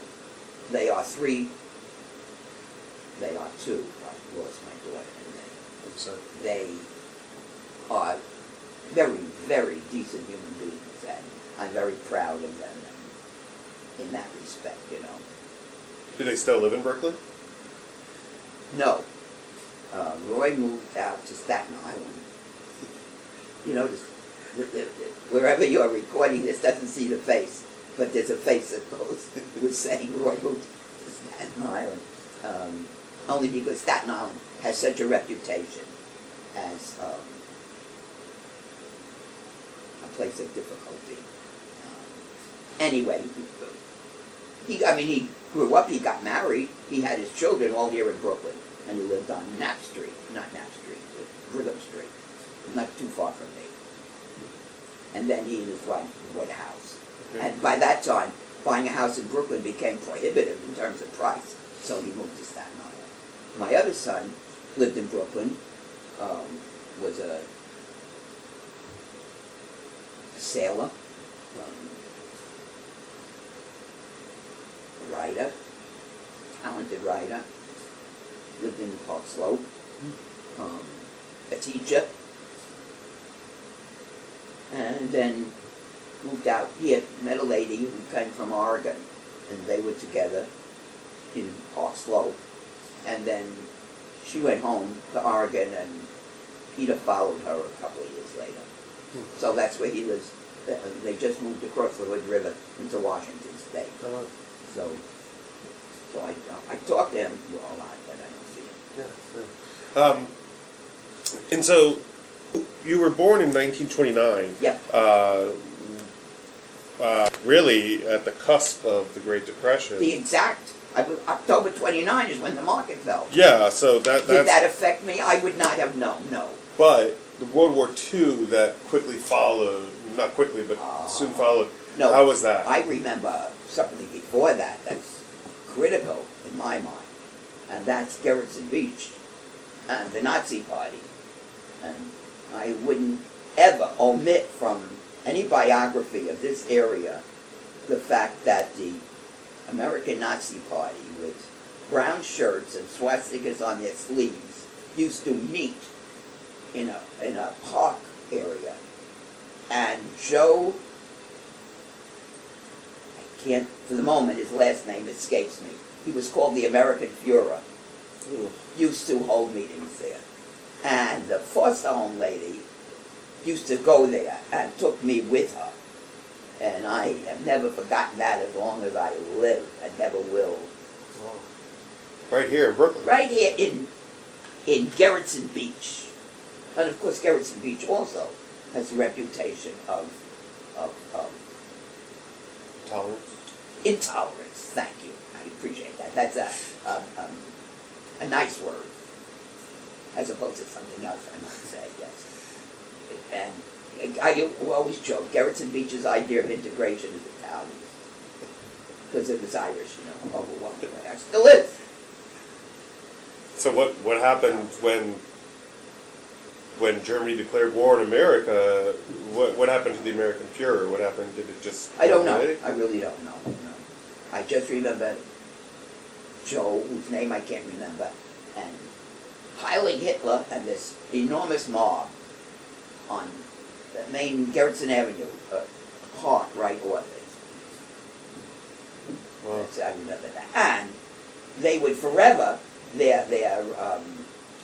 they are 3, they are 2. I lost my daughter, and they are very, very decent human beings, and I'm very proud of them in that respect, you know. Do they still live in Brooklyn? No. Roy moved out to Staten Island. You notice, wherever you're recording this doesn't see the face, but there's a face that goes with saying Roy moved to Staten Island. Only because Staten Island has such a reputation as a place of difficulty. Anyway, he grew up, he got married, he had his children all here in Brooklyn, and he lived on Knapp Street, not Knapp Street, Brigham Street, not too far from me. And then he and his wife bought a house. Okay. And by that time, buying a house in Brooklyn became prohibitive in terms of price, so he moved to Staten Island. My other son lived in Brooklyn, was a sailor, a writer, talented writer, lived in Park Slope, a teacher, and then moved out. He had met a lady who came from Oregon, and they were together in Park Slope, and then she went home to Oregon, and Peter followed her a couple of years later. So that's where he lives. They just moved across the Hood River into Washington State. So I talk to him a lot, but I don't see him. And so, you were born in 1929. Yeah. Really at the cusp of the Great Depression. The exact, October 29 is when the market fell. Yeah, so that's... Did that affect me? I would not have known, no. But the World War II that quickly followed, not quickly, but soon followed, No. how was that? I remember something before that that's critical in my mind, and that's Gerritsen Beach and the Nazi Party. And I wouldn't ever omit from any biography of this area the fact that the American Nazi Party, with brown shirts and swastikas on their sleeves, used to meet in a park area. And Joe, I can't, for the moment, his last name escapes me. He was called the American Führer. Used to hold meetings there. And the foster home lady used to go there and took me with her. And I have never forgotten that as long as I live, and never will. Right here in Brooklyn. Right here in Gerritsen Beach. And of course, Gerritsen Beach also has a reputation of Tolerance? intolerance. Thank you. I appreciate that. That's a nice word, as opposed to something else I might say, yes. And I always joke, Gerritsen Beach's idea of integration is Italian. Because it was Irish, overwhelmingly. I still is. So what happened when Germany declared war on America? What happened to the American Führer? What happened? Did it just... I don't know. I really don't know. No. I just remember Joe, whose name I can't remember, and Heilig Hitler and this enormous mob on the main Gerritsen Avenue, park right off it. Wow. I remember that. And they would forever, their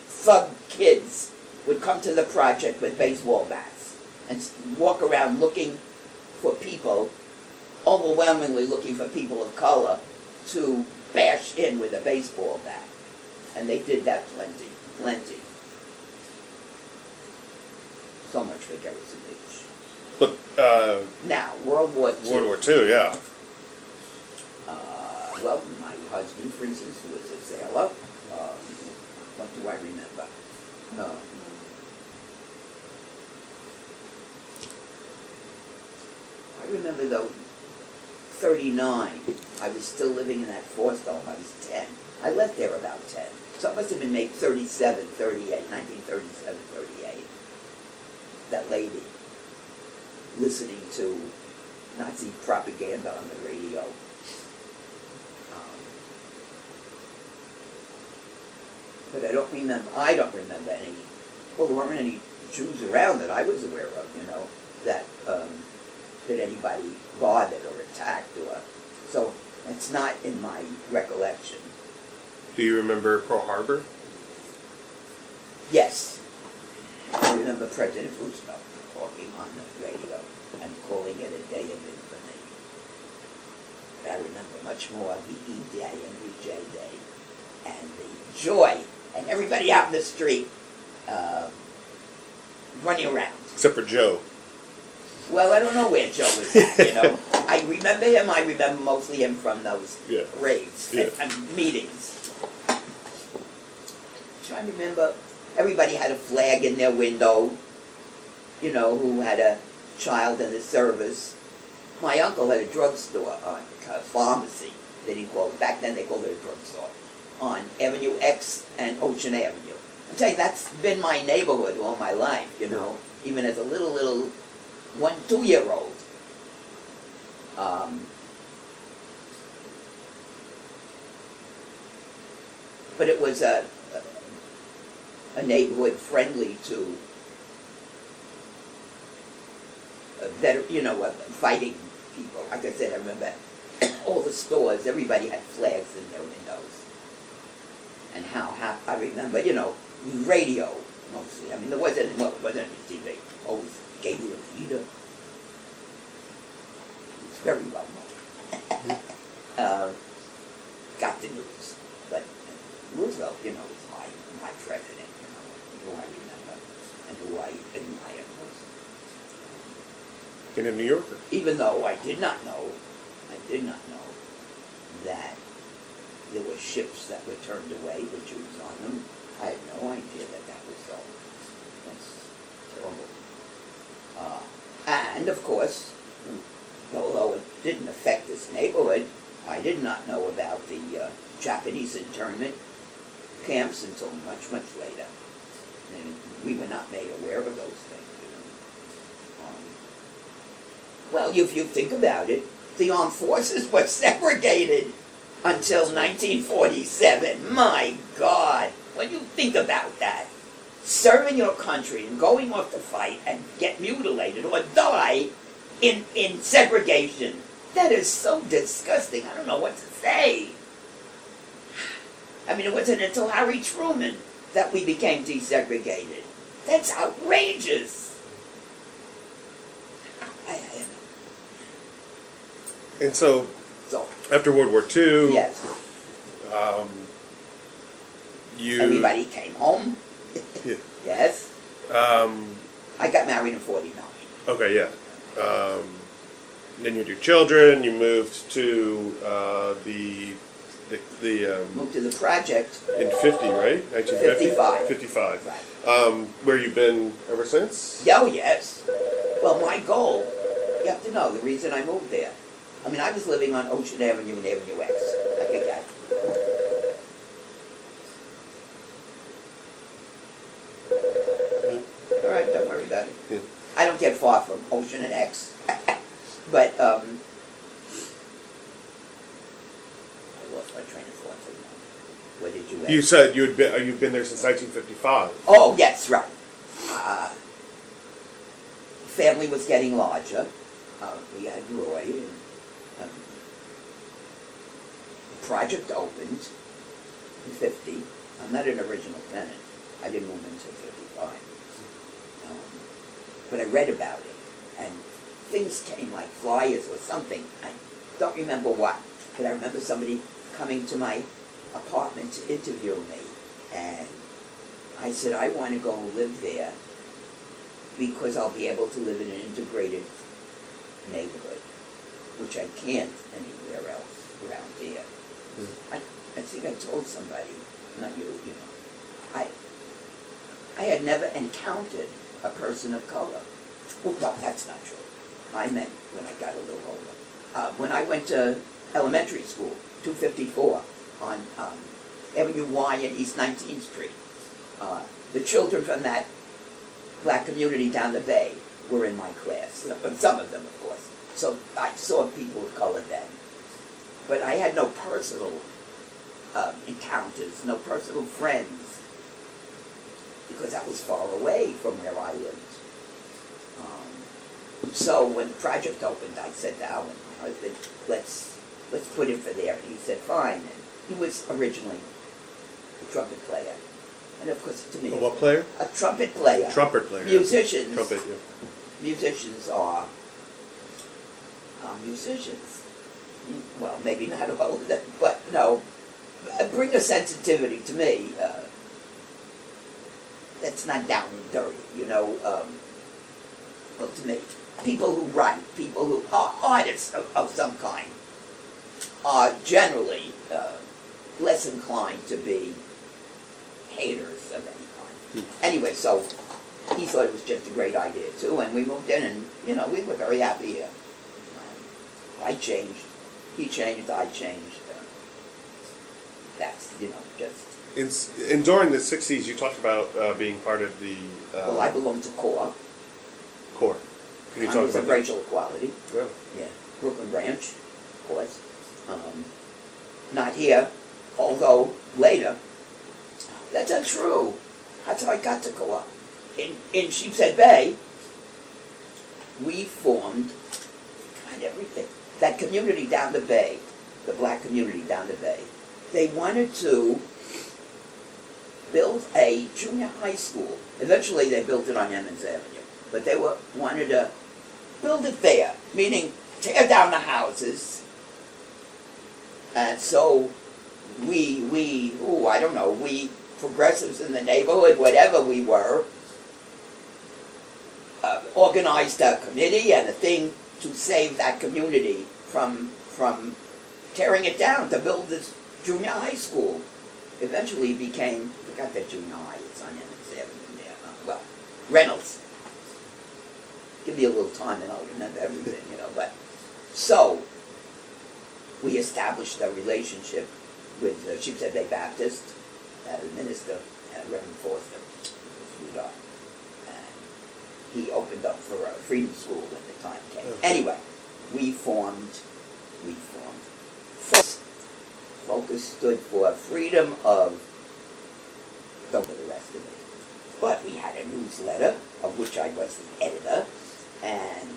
thug kids would come to the project with baseball bats and walk around looking for people, overwhelmingly looking for people of color, to bash in with a baseball bat. And they did that plenty. So much for Gerritsen Beach. But, Now, World War II. World War II, yeah. Well, my husband, for instance, who was a sailor, what do I remember? I remember though, 39, I was still living in that forced home. I was 10. I left there about 10. So it must have been maybe 37, 38, 1937, 38. That lady listening to Nazi propaganda on the radio. But I don't remember any, well, there weren't any Jews around that I was aware of, that anybody bothered or attacked so it's not in my recollection. Do you remember Pearl Harbor? Yes. I remember President Roosevelt talking on the radio and calling it a day of infamy. But I remember much more the E-Day and the J-Day and the joy and everybody out in the street running around. Except for Joe. Well, I don't know where Joe was at, I remember him. I remember mostly him from those raids and meetings. I'm trying to remember, everybody had a flag in their window, who had a child in the service. My uncle had a drugstore, a pharmacy, that he called, back then they called it a drugstore, on Avenue X and Ocean Avenue. I'm telling you, that's been my neighborhood all my life, even as a little 1-2-year-old. But it was a neighborhood friendly to fighting people. Like I said, I remember all the stores, everybody had flags in their windows. And how I remember, radio mostly. I mean, there wasn't any TV. Always gave you a heater. It's very well known. Got the news. But Roosevelt, was my president, who I remember and who I admire most. In a New Yorker. Even though I did not know that there were ships that were turned away with Jews on them. I had no idea that was so. That's terrible. And of course, although it didn't affect this neighborhood, I did not know about the Japanese internment camps until much, much later. And we were not made aware of those things. Well, if you think about it, the armed forces were segregated until 1947. My God, when you think about that, serving your country and going off to fight and get mutilated or die in segregation, that is so disgusting. I don't know what to say. I mean, it wasn't until Harry Truman that we became desegregated. That's outrageous. And so, after World War II, yes, you... everybody came home. Yeah. Yes. I got married in 49. Okay, yeah. Then you had your children. You moved to Moved to the project in 50, right? 1950? 55. 55. Right. Where you've been ever since? Oh, yes. Well, my goal, you have to know, the reason I moved there. I mean, I was living on Ocean Avenue and Avenue X. I think that. All right, don't worry about it. Yeah. I don't get far from Ocean and X. But, I lost my train of thought for a moment. What did you ask? You said you've been there since 1955. Oh, yes, right. Family was getting larger. We had Roy. And, the project opened in 50. I'm not an original tenant. I didn't move until 55. But I read about it, and things came like flyers or something. I don't remember what, but I remember somebody coming to my apartment to interview me, and I said, I want to go live there because I'll be able to live in an integrated neighborhood, which I can't anywhere else around here. I think I told somebody, not you, you know, I had never encountered a person of color. Well, no, that's not true. I meant when I got a little older. When I went to elementary school, 254 on Avenue Y and East 19th Street, the children from that black community down the bay were in my class. Some of them, of course. So I saw people of color then. But I had no personal encounters, no personal friends, because I was far away from where I lived. So when the project opened, I said to Alan, my husband, let's put him for there. And he said, fine. And he was originally a trumpet player. And of course, to me... A what player? A trumpet player. Trumpet player. Musicians. Yeah. Trumpet, yeah. Musicians are musicians. Well, maybe not all of them, but no. Bring a sensitivity to me. That's not down and dirty, you know. Well, to me, people who write, people who are artists of some kind, are generally less inclined to be haters of any kind. Anyway, so he thought it was just a great idea too, and we moved in, and you know, we were very happy here. I changed, he changed, I changed. That's, you know, just. And during the 60s, you talked about being part of the... well, I belonged to CORE. CORE. Can you talk Congress about of that? Racial Equality. Yeah. Yeah. Brooklyn branch, of course. Not here, although later. That's untrue. That's how I got to CORE. In Sheepshead Bay, we formed, God, everything. That community down the bay, the black community down the bay, they wanted to build a junior high school. Eventually they built it on Emmons Avenue, but they wanted to build it there, meaning tear down the houses. And so we progressives in the neighborhood, whatever we were, organized a committee and a thing to save that community from tearing it down, to build this junior high school. Eventually became, I forgot that junior high, it's on Emmons Avenue there. Well, Reynolds. Give me a little time and I'll remember everything, you know. But so we established a relationship with the Sheepshead Bay Baptist, the minister, Reverend Forster, sweetheart. And he opened up for a freedom school when the time came. Okay. Anyway, we formed. Focus stood for freedom of, don't know the rest of it. But we had a newsletter, of which I was the editor, and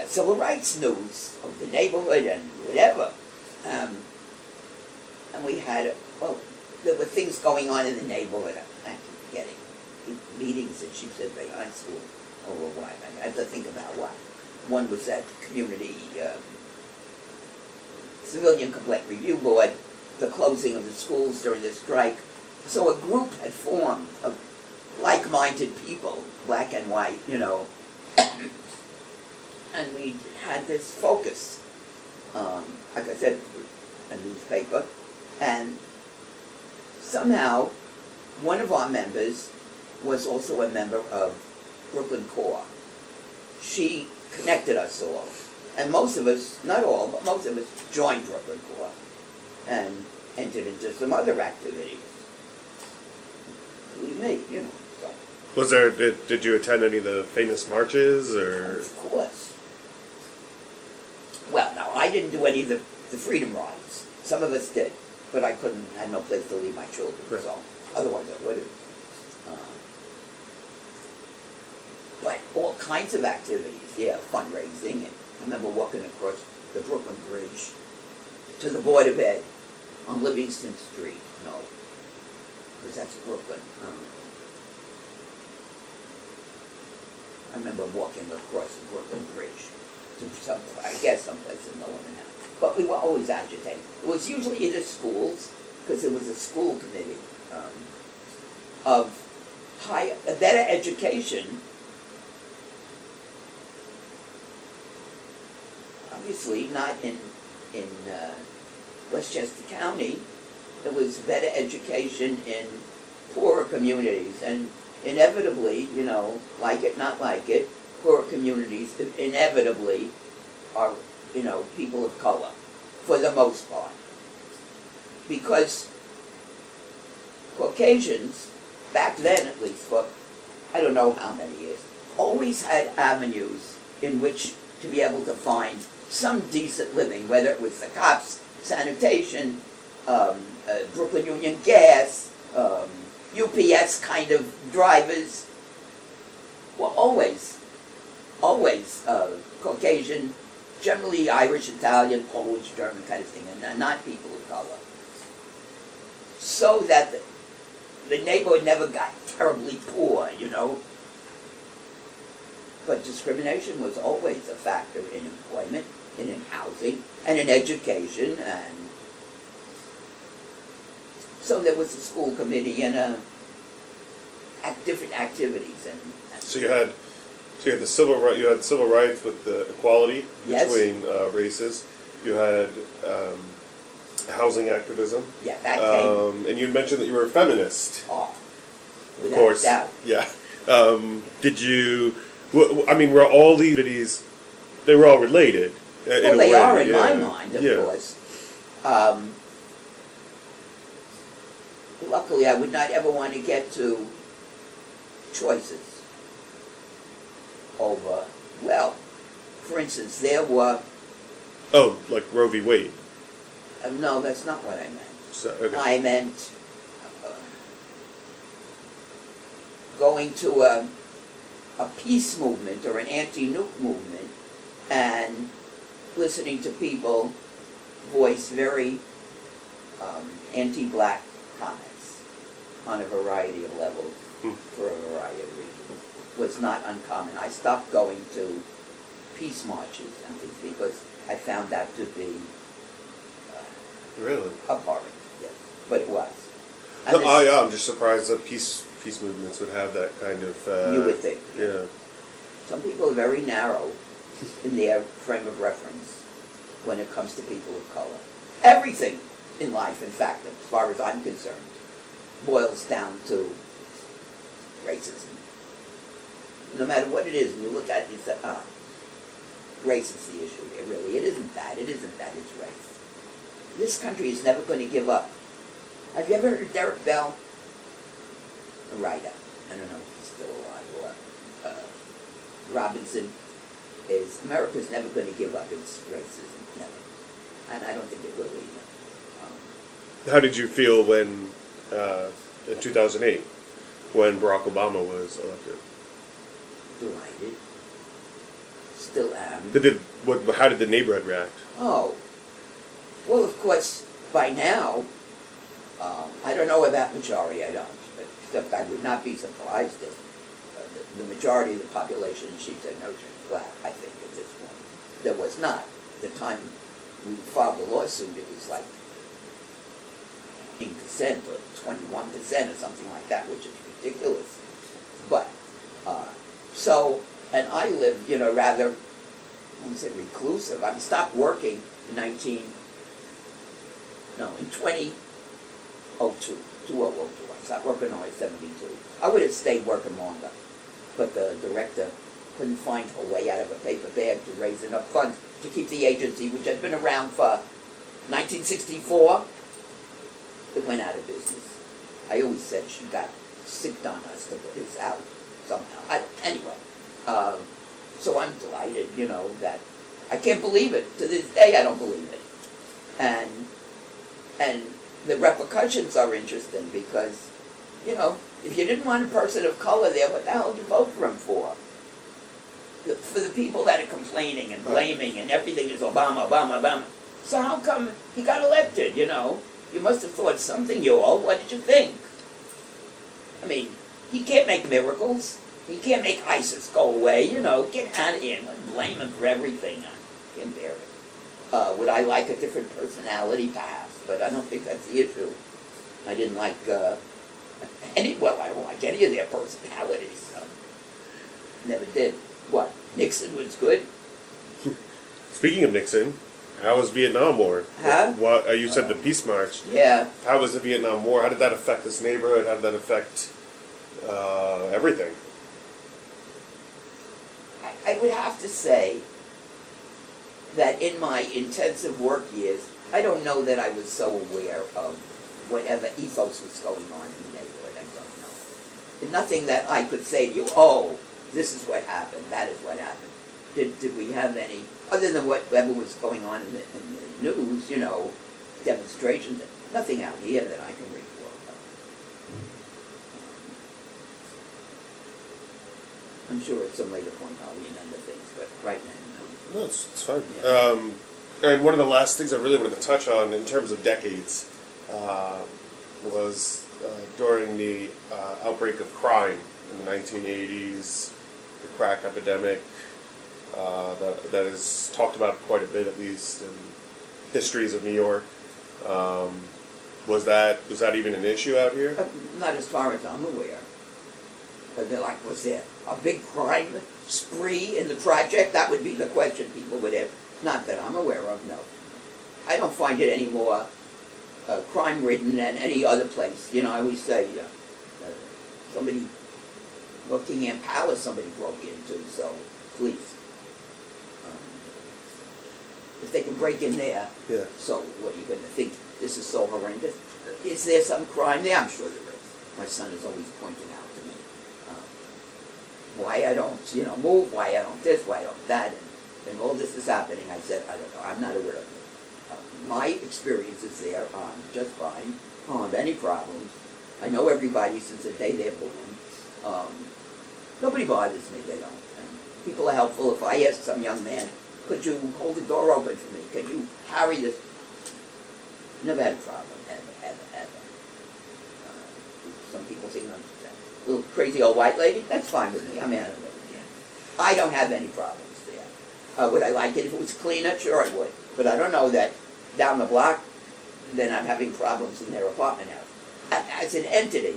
civil rights news of the neighborhood and whatever. And we had, well, there were things going on in the neighborhood. I keep forgetting. Meetings at Sheepshead Bay High School over a while. I have to think about what. One was that community Civilian Complaint Review Board, the closing of the schools during the strike. So a group had formed of like-minded people, black and white, you know. And we had this focus, like I said, a newspaper, and somehow one of our members was also a member of Brooklyn Corps. She connected us all, and most of us, not all, but most of us joined Brooklyn Corps and entered into some other activities. Me, you know. So. Was there? Did you attend any of the famous marches, or? Of course. Well, no, I didn't do any of the freedom rides. Some of us did, but I couldn't. I had no place to leave my children, right. So otherwise I would have. But all kinds of activities, yeah, fundraising. And I remember walking across the Brooklyn Bridge to the Board of Ed on Livingston Street. No, because that's Brooklyn. I remember walking across the Brooklyn Bridge to someplace in Northern House. But we were always agitating. It was usually either schools, because it was a school committee of better education. Obviously, not in Westchester County. It was better education in poorer communities, and inevitably, you know, like it, not like it, poorer communities inevitably are, you know, people of color, for the most part. Because Caucasians, back then at least, for I don't know how many years, always had avenues in which to be able to find some decent living, whether it was the cops, sanitation, Brooklyn Union Gas, UPS kind of drivers. Well, always Caucasian, generally Irish, Italian, Polish, German kind of thing, and not people of color. So that the neighborhood never got terribly poor, you know. But discrimination was always a factor in employment, and in housing, and in education, and so there was a school committee and different activities. And so you had the civil rights with the equality between races. You had housing activism. Yeah, that came. And you mentioned that you were a feminist. Oh, of course. Doubt. Yeah. Did you? I mean, were all these activities? They were all related. Well, they are in my mind, of course. Luckily, I would not ever want to get to choices over, well, for instance, there were... Oh, like Roe v. Wade? No, that's not what I meant. So, okay. I meant going to a peace movement or an anti-nuke movement and listening to people voice very anti-black comments on a variety of levels for a variety of reasons was not uncommon. I stopped going to peace marches and things because I found that to be really abhorrent. Yes, but it was. I'm just surprised that peace movements would have that kind of... you would think. Yeah. Some people are very narrow in their frame of reference when it comes to people of color. Everything in life, in fact, as far as I'm concerned, boils down to racism. No matter what it is, when you look at it, you say, race is the issue here, really. It isn't that, it's race. This country is never going to give up. Have you ever heard of Derek Bell? A writer. I don't know if he's still alive, or Robinson. Is America's never going to give up its racism, never. And I don't think it will either. How did you feel when, in 2008, when Barack Obama was elected? Delighted. Still am. How did the neighborhood react? Oh, well, of course, by now, I don't know about majority, I don't. Except I would not be surprised if the majority of the population in Sheepshead Nursery is black, I think, at this point. There was not. The time we filed the lawsuit, it was like 18% or 21% or something like that, which is ridiculous. So, and I lived, rather, I wouldn't say reclusive. I stopped working in 2002, 2002. I stopped working in 1972. I would have stayed working longer, but the director couldn't find her way out of a paper bag to raise enough funds to keep the agency, which had been around for 1964, it went out of business. I always said she got sicked on us to put this out somehow. Anyway, so I'm delighted, that I can't believe it. To this day, I don't believe it. And the repercussions are interesting because, if you didn't want a person of color there, what the hell did you vote for him for? For the people that are complaining and blaming and everything is Obama, Obama, Obama. So how come he got elected, You must have thought something, you all. What did you think? I mean, he can't make miracles. He can't make ISIS go away, Get out of here and blame him for everything. I can't bear it. Would I like a different personality? Perhaps, but I don't think that's the issue. I didn't like I don't like any of their personalities. Never did. What? Nixon was good. Speaking of Nixon, how was Vietnam War? Huh? You said the Peace March. Yeah. How was the Vietnam War? How did that affect this neighborhood? How did that affect everything? I would have to say that in my intensive work years, I don't know that I was so aware of whatever ethos was going on in the neighborhood. I don't know. Nothing that I could say to you, oh, this is what happened, that is what happened. Did we have any, other than whatever was going on in the news, demonstrations, nothing out here that I can recall. I'm sure at some later point I'll remember things, but right now, No, it's fine. Yeah. And one of the last things I really wanted to touch on in terms of decades was during the outbreak of crime in the 1980s, the crack epidemic that is talked about quite a bit, at least in histories of New York. Was that even an issue out here? Not as far as I'm aware. But they're like, was there a big crime spree in the project? That would be the question people would have. Not that I'm aware of, no. I don't find it any more crime-ridden than any other place. I always say, somebody, Buckingham Palace somebody broke into, so please. If they can break in there, Yeah. so what are you going to think? This is so horrendous. Is there some crime there? I'm sure there is. My son is always pointing out to me why I don't, move, why I don't this, why I don't that, and all this is happening. I said, I don't know. I'm not aware of it. My experiences there are just fine. I don't have any problems. I know everybody since the day they're born. Nobody bothers me. They don't. And people are helpful. If I ask some young man, could you hold the door open for me? Could you carry this? Never had a problem, ever. Some people think I'm a little crazy old white lady. That's fine with me. I'm out of it. Yeah. I don't have any problems there. Would I like it if it was cleaner? Sure I would. But I don't know that down the block, they're not having problems in their apartment house. As an entity,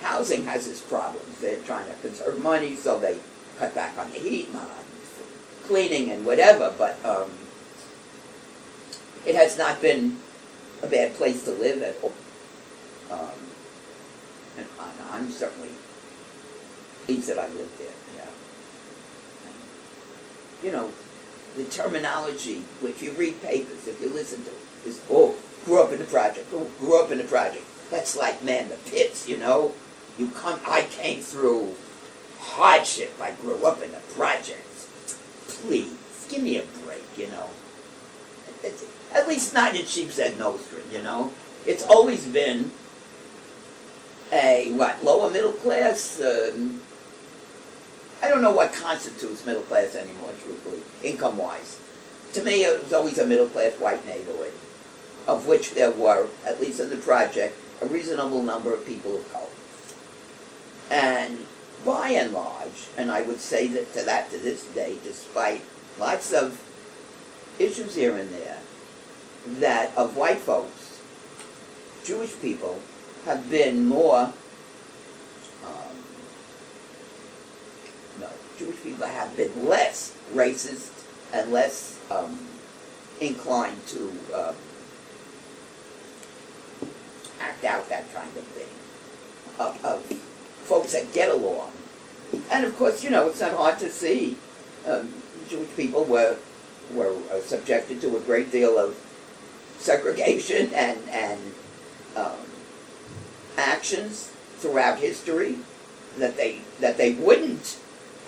housing has its problems. They're trying to conserve money, so they cut back on the heat, not on cleaning and whatever, but it has not been a bad place to live at all. And I'm certainly pleased that I lived there, yeah. The terminology, if you read papers, if you listen to it, is, grew up in the project, grew up in the project. That's like, man, the pits, I came through hardship, I grew up in the projects. Please, give me a break, At least not in Sheepshead Nostrum, It's always been a, lower middle class? I don't know what constitutes middle class anymore, truthfully, income-wise. To me, it was always a middle class white neighborhood, of which there were, at least in the project, a reasonable number of people of color. And by and large, and I would say that to this day, despite lots of issues here and there, that of white folks, Jewish people have been more Jewish people have been less racist and less inclined to act out that kind of thing, of folks that get along. And of course, you know, it's not hard to see Jewish people were subjected to a great deal of segregation and actions throughout history that they wouldn't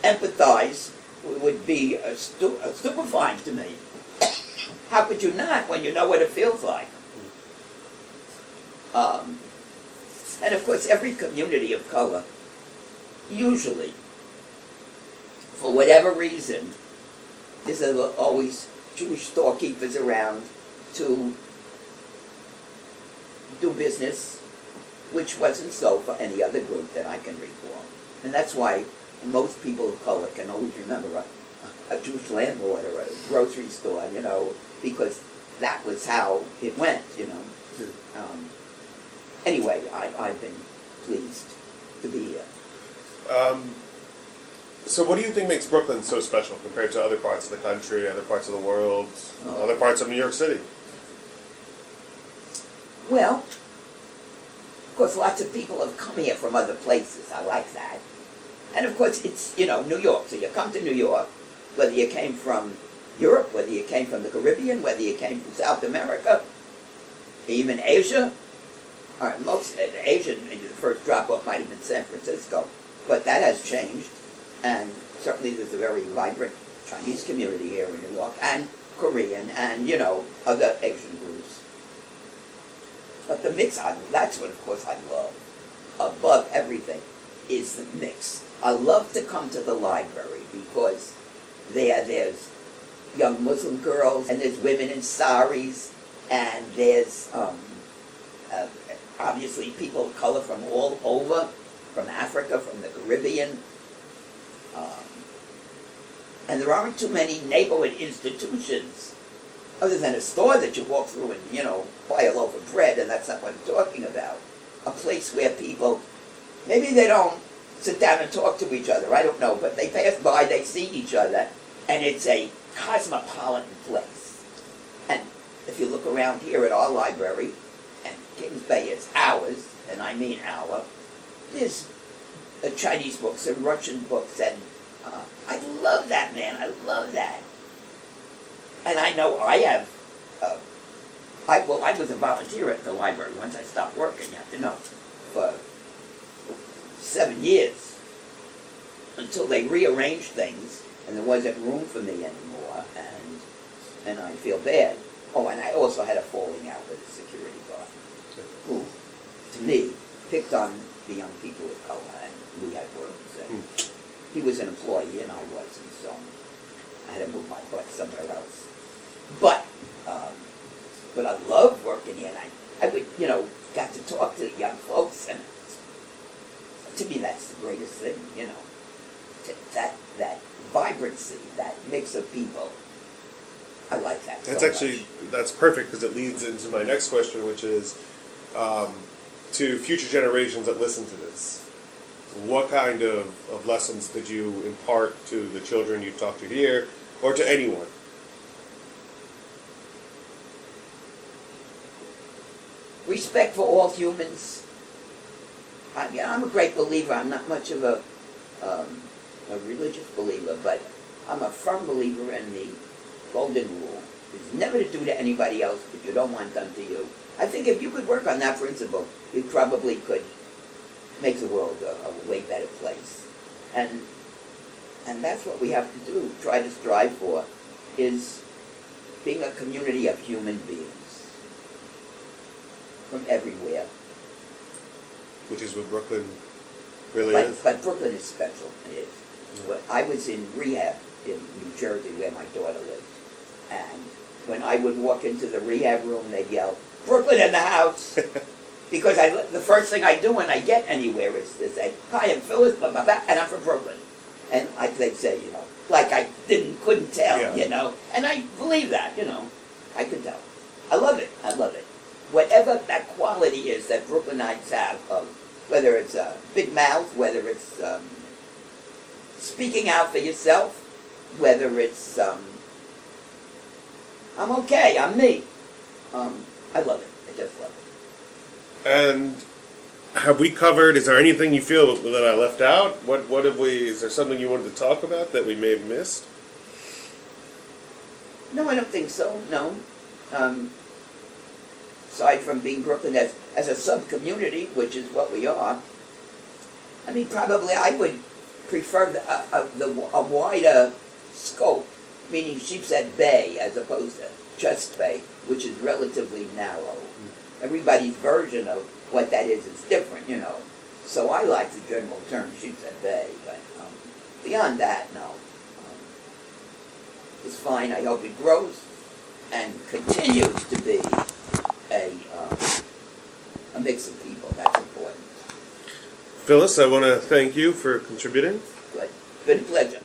empathize would be stupefying to me. How could you not when you know what it feels like? And of course, every community of color, usually, for whatever reason, there's always Jewish storekeepers around to do business, which wasn't so for any other group that I can recall. And that's why most people of color can always remember a Jewish landlord or a grocery store, you know, because that was how it went, you know. Anyway, I've been pleased to be here. So what do you think makes Brooklyn so special compared to other parts of the country, other parts of the world, other parts of New York City? Well, of course, lots of people have come here from other places. I like that. And of course, it's, you know, New York. So you come to New York, whether you came from Europe, whether you came from the Caribbean, whether you came from South America, even Asia. All right, most Asia, the first drop-off might have been San Francisco, but that has changed. And certainly there's a very vibrant Chinese community here in New York, and Korean, and, you know, other Asian groups. But the mix, that's what, of course, I love. Above everything is the mix. I love to come to the library because there's young Muslim girls, and there's women in saris, and there's obviously people of color from all over, from Africa, from the Caribbean. And there aren't too many neighborhood institutions other than a store that you walk through and, you know, buy a loaf of bread, and that's not what I'm talking about. A place where people, maybe they don't sit down and talk to each other, I don't know, but they pass by, they see each other, and it's a cosmopolitan place. And if you look around here at our library, and Kings Bay is ours, and I mean our, there's Chinese books and Russian books, and I love that, man. I love that. And I know I have, I was a volunteer at the library once I stopped working, you have to know, for 7 years, until they rearranged things, and there wasn't room for me anymore, and I feel bad. Oh, and I also had a falling out with a security guard, who, to me, picked on the young people of color, and we had words. He was an employee and I wasn't, so I had to move my butt somewhere else. But I loved working here, and I would, you know, got to talk to young folks, and to me that's the greatest thing, you know. That vibrancy, that mix of people. I like that. That's so actually, much. that's perfect, because it leads into my next question, which is to future generations that listen to this. What kind of lessons did you impart to the children you talk to here, or to anyone? Respect for all humans. I'm a great believer. I'm not much of a religious believer, but I'm a firm believer in the golden rule. It's never to do to anybody else what you don't want done to you. I think if you could work on that principle, you probably could make the world a way better place. And that's what we have to do, try to strive for, is being a community of human beings from everywhere. Which is what Brooklyn really But, is. but Brooklyn is special. It is. But I was in rehab in New Jersey where my daughter lived. And when I would walk into the rehab room, they'd yell, "Brooklyn in the house!" Because the first thing I do when I get anywhere is to say, "Hi, I'm Phyllis, blah, blah, blah, and I'm from Brooklyn." And they'd say, you know, like I couldn't tell, Yeah. you know. And I believe that, you know. I could tell. I love it. I love it. Whatever that quality is that Brooklynites have, of whether it's a big mouth, whether it's speaking out for yourself, whether it's, I'm okay, I'm me. I love it. I just love it. And have we covered, is there anything you feel that I left out? What have we, is there something you wanted to talk about that we may have missed? No, I don't think so, no. Aside from being Brooklyn as a sub-community, which is what we are, I mean, probably I would prefer a wider scope, meaning Sheepshead Bay as opposed to just Bay, which is relatively narrow. Everybody's version of what that is different, you know. So I like the general term Sheepshead Bay, but beyond that, no. It's fine. I hope it grows and continues to be a mix of people. That's important. Phyllis, I want to thank you for contributing. Good. Been a pleasure.